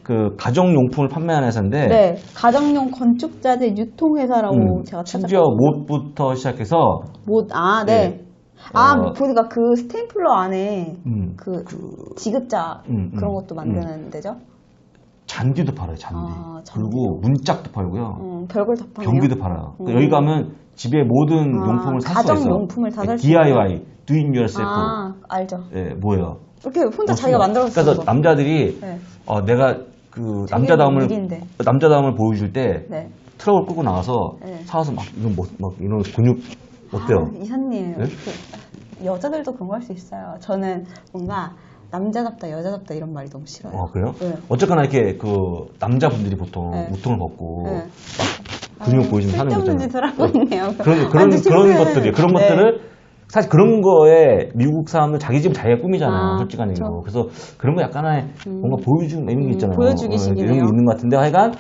그 가정용품을 판매하는 회사인데. 네. 가정용 건축 자재 유통 회사라고 제가 심지어 찾았거든요. 못부터 시작해서 네. 네. 보니까 그 스테이플러 안에 그 지급자 그런 것도 음. 만드는 데죠? 잔디도 팔아요, 잔디. 잔디요? 그리고 문짝도 팔고요. 별걸 다 파네요. 변기도 팔아요. 그러니까 여기 가면 집에 모든 용품을 살 수가 있어요. 가정용품을 다 살 수 DIY, do it yourself. 알죠. 예, 뭐예요? 이렇게 혼자 자기가 만들어서 그래서 쓰는 거. 남자들이 네. 내가 그 되게 일인데. 남자다움을 보여줄 때 네. 트럭을 끌고 나가서 네. 사와서 막 이런 근육 어때요? 이사님, 네? 여자들도 그런 거 할 수 있어요. 저는 뭔가 남자답다, 여자답다 이런 말이 너무 싫어요. 그래요? 네. 어쨌거나 이렇게 그 남자분들이 보통 네. 우통을 벗고 네. 막 근육 보여주면 하는 쓸데없는 거잖아요. 짓을 하고 있네요. 그런 것들이 그런 네. 것들을 사실 그런 거에 미국 사람들 자기 집 자기가 꾸미잖아요. 솔직한 그쵸. 얘기로. 그래서 그런 거 약간의 뭔가 보여주는 이런 게 있잖아요. 보여주기식이네요. 이런 게 있는 것 같은데 하여간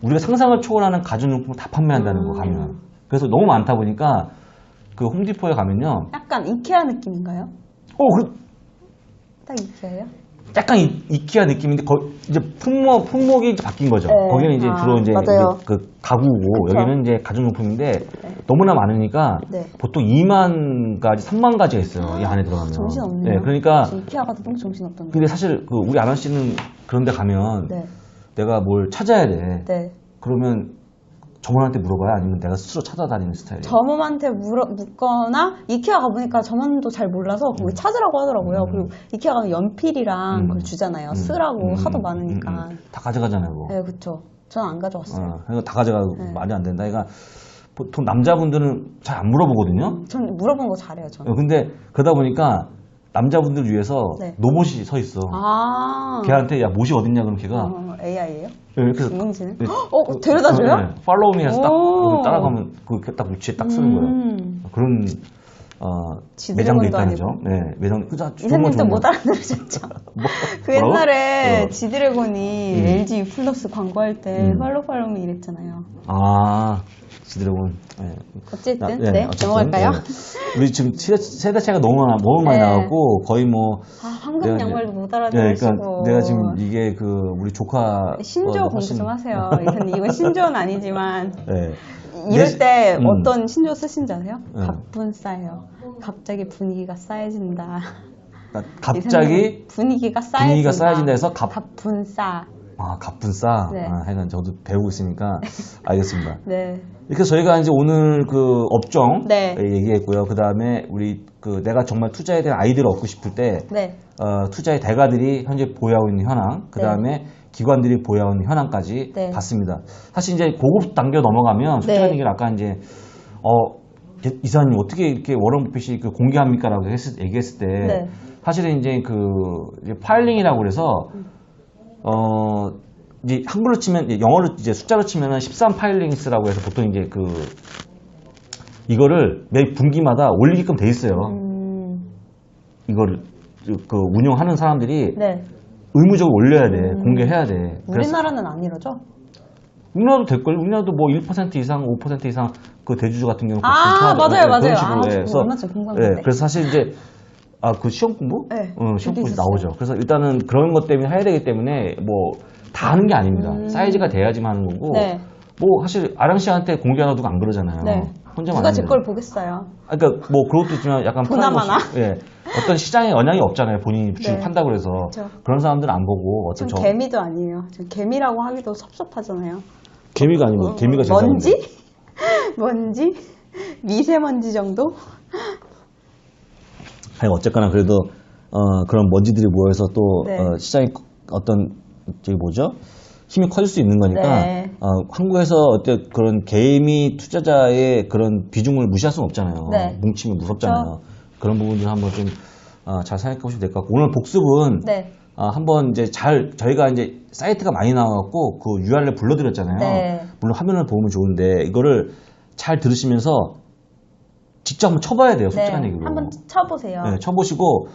우리가 상상을 초월하는 가전용품을 다 판매한다는 거 가면. 그래서 너무 많다 보니까 그 홈디포에 가면요. 약간 이케아 느낌인가요? 딱 이케아예요? 약간 이케아 느낌인데 이제 품목이 이제 바뀐 거죠. 네. 거기는 이제 주로 이제 맞아요. 그 가구고 그쵸. 여기는 이제 가전용품인데 너무나 많으니까 네. 보통 2만 가지, 3만 가지가 있어요. 이 안에 들어가면. 정신없네요. 네, 그러니까 이케아 가도 너무 정신없던데. 근데 사실 그 우리 아나 씨는 그런 데 가면 네. 내가 뭘 찾아야 돼. 네. 그러면 점원한테 물어봐요? 아니면 내가 스스로 찾아다니는 스타일이에요? 점원한테 묻거나 이케아 가보니까 점원도 잘 몰라서 거기 찾으라고 하더라고요. 그리고 이케아 가면 연필이랑 그걸 주잖아요. 쓰라고 하도 많으니까. 다 가져가잖아요. 그거. 네, 그쵸. 저는 안 가져왔어요. 그러니까 다 가져가고 말이 안 된다. 그러니까 보통 남자분들은 잘 안 물어보거든요. 전 물어본 거 잘해요, 저는. 근데 그러다 보니까 남자분들 위해서 네. 로봇이 서 있어. 걔한테 야 못이 어딨냐 그러면 걔가 AI예요? 이렇게 인공지능? 데려다줘요? 팔로우 미에서 딱 오. 따라가면 딱 위치에 딱 쓰는 거예요. 그런 매장도 있다는죠. 네, 매장. 이사님 또 못 알아들으셨죠? 그 옛날에 지드래곤이 LG 플러스 광고할 때 팔로우 이랬잖아요. 지드래곤. 네. 어쨌든 어쨌든, 넘어갈까요? 네. 우리 지금 세대 차이가 너무 많이 나갖고 거의 뭐. 황금 양말도 못 알아들으시고. 그러니까 내가 지금 이게 우리 조카. 신조어 공부 좀 하세요. 이사님 이건 신조어는 아니지만. 네. 이럴 때 어떤 신조어 쓰신지 아세요? 네. 가뿐 싸요. 갑자기 분위기가 싸해진다. 갑자기 분위기가 싸해진다 해서 가뿐 싸. 가뿐 싸. 네. 하여간 저도 배우고 있으니까 알겠습니다. 네. 이렇게 저희가 이제 오늘 그 업종 네. 얘기했고요. 그 다음에 우리 내가 정말 투자에 대한 아이디어를 얻고 싶을 때 네. 투자의 대가들이 현재 보유하고 있는 현황, 그 다음에 기관들이 보유하고 있는 현황까지 네. 봤습니다. 사실 이제 고급 단계 넘어가면 솔직한 얘기를 아까 이제 이사님 어떻게 이렇게 워런 버핏이 공개합니까라고 얘기했을 때 사실은 이제 이제 파일링이라고 그래서 이제 한글로 치면 영어로 이제 숫자로 치면은 13 파일링스라고 해서 보통 이제 이거를 매 분기마다 올리게끔 돼 있어요. 이거를 그 운영하는 사람들이 네. 의무적으로 올려야 돼. 공개해야 돼. 우리나라는 안 이러죠? 우리나라도 될걸? 우리나라도 뭐 1% 이상, 5% 이상 그 대주주 같은 경우 맞아요, 맞아요. 그런 식으로. 아, 그래서 얼마 전에 공부한 건데. 그래서 사실 이제 그 시험 공부? 네. 시험 공부 나오죠. 그래서 일단은 그런 것 때문에 해야 되기 때문에 뭐 다 하는 게 아닙니다. 사이즈가 돼야지만 하는 거고. 네. 뭐 사실 아랑 씨한테 공개하나 누가 안 그러잖아요. 네. 혼자만 누가 제 걸 하는데. 보겠어요? 그러니까 뭐 그것도 있지만 약간 보나마나? 예. 어떤 시장에 영향이 없잖아요. 본인이 네. 판다고 그래서. 그렇죠. 그런 사람들은 안 보고 어떤 전 개미도 아니에요. 전 개미라고 하기도 섭섭하잖아요. 개미가 아니고 개미가 제일 먼지? 먼지? 미세먼지 정도? 아니 어쨌거나 그래도 그런 먼지들이 모여서 또 네. 시장이 어떤 저기 뭐죠? 힘이 커질 수 있는 거니까 네. 한국에서 어떤 그런 개미 투자자의 그런 비중을 무시할 수는 없잖아요. 네. 뭉치면 무섭잖아요. 그런 부분들 한번 좀 잘 생각해 보시면 될 것 같고 오늘 복습은 네. 한번 이제 저희가 이제 사이트가 많이 나와갖고 그 URL 불러드렸잖아요. 네. 물론 화면을 보면 좋은데 이거를 잘 들으시면서 직접 한번 쳐봐야 돼요. 솔직한 얘기로. 한번 쳐보세요. 네, 쳐보시고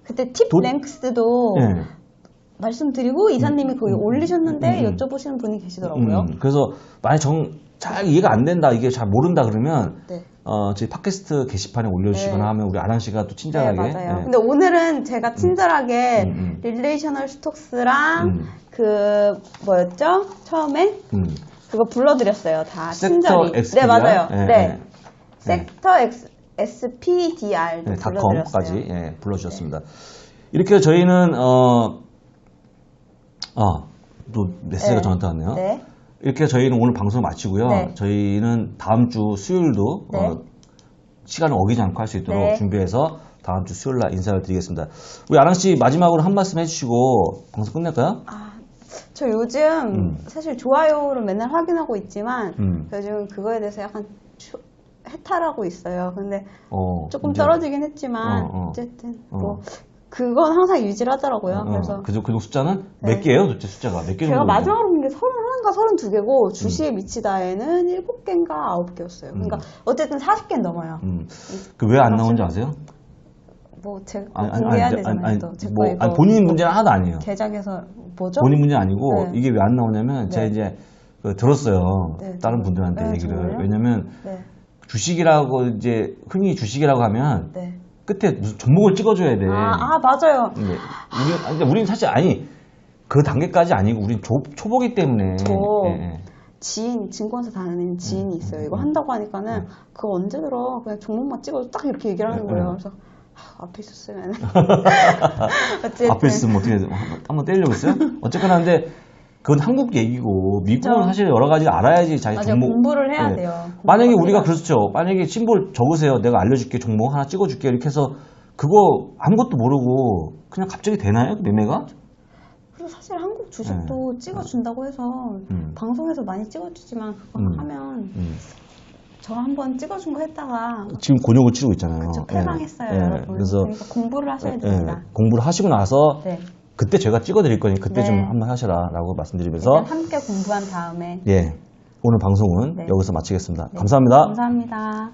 그때 팁 랭크스도 네. 말씀드리고 이사님이 거기 올리셨는데 여쭤보시는 분이 계시더라고요. 그래서 만약 잘 이해가 안 된다, 이게 잘 모른다 그러면 네. 저희 팟캐스트 게시판에 올려주시거나 네. 하면 우리 아랑 씨가 또 네, 친절하게. 맞아요. 네. 근데 오늘은 제가 친절하게 릴레이셔널 스톡스랑 그 뭐였죠? 처음에 그거 불러드렸어요. 다 친절히. 섹터 네, 맞아요. 네, 네. 네. 섹터 SPDR도 네, 불러드렸어요. 닷컴까지 불러주셨습니다. 이렇게 저희는 또 메시지가 네. 저한테 왔네요. 네. 이렇게 저희는 오늘 방송 마치고요. 네. 저희는 다음 주 수요일도 네. 시간을 어기지 않고 할 수 있도록 네. 준비해서 다음 주 수요일 날 인사를 드리겠습니다. 우리 아랑 씨 마지막으로 한 말씀 해주시고 방송 끝낼까요? 저 요즘 사실 좋아요를 맨날 확인하고 있지만 요즘 그거에 대해서 약간 해탈하고 있어요. 근데 조금 이제, 떨어지긴 했지만 어쨌든 뭐 그건 항상 유지를 하더라고요. 그래서 그리고 숫자는 네. 몇 개예요? 도대체 숫자가 몇 개 정도? 제가 마지막으로 본 게 31인가 32개고 주시에 미치다에는 7개인가 9개였어요. 그러니까 어쨌든 40개는 넘어요. 그 왜 안 나온지 아세요? 뭐 제가 공개해야 되잖아요. 또 제 거 이거 본인 문제는 하나도 아니에요. 제작해서 뭐죠? 본인 문제는 아니고 네. 이게 왜 안 나오냐면 제가 네. 이제 들었어요. 네, 다른 분들한테 네, 얘기를. 정말요? 왜냐면 네. 주식이라고 이제 흔히 주식이라고 하면 네. 끝에 무슨 종목을 찍어줘야 돼. 맞아요. 근데 우리는 사실 그 단계까지 아니고 우린 초보기 때문에. 저 예. 지인, 증권사 다니는 지인이 있어요. 이거 한다고 하니까는 그거 언제 들어? 그냥 종목만 찍어서 딱 이렇게 얘기를 하는 거예요. 그래서 앞에 있었으면 어쨌든 앞에 있으면 어떻게 한번 때리려고 했어요? 어쨌거나 근데 그건 한국 얘기고 미국은 그렇죠. 사실 여러 가지 알아야지 자기 맞아요. 종목 공부를 해야 돼요. 만약에 공부가 우리가 필요하죠. 그렇죠. 만약에 심볼 적으세요. 내가 알려줄게 종목 하나 찍어줄게 이렇게 해서 그거 아무것도 모르고 그냥 갑자기 되나요? 매매가? 그리고 사실 한국 주식도 찍어준다고 해서 방송에서 많이 찍어주지만 그거 하면 저 한번 찍어준 거 했다가 지금 곤욕을 치르고 있잖아요. 저 패망했어요, 여러분. 그래서 그러니까 공부를 하셔야 됩니다. 공부를 하시고 나서 네. 그때 제가 찍어드릴 거니 그때 네. 좀 한번 하셔라라고 말씀드리면서 일단 함께 공부한 다음에 오늘 방송은 네. 여기서 마치겠습니다. 네. 감사합니다. 감사합니다.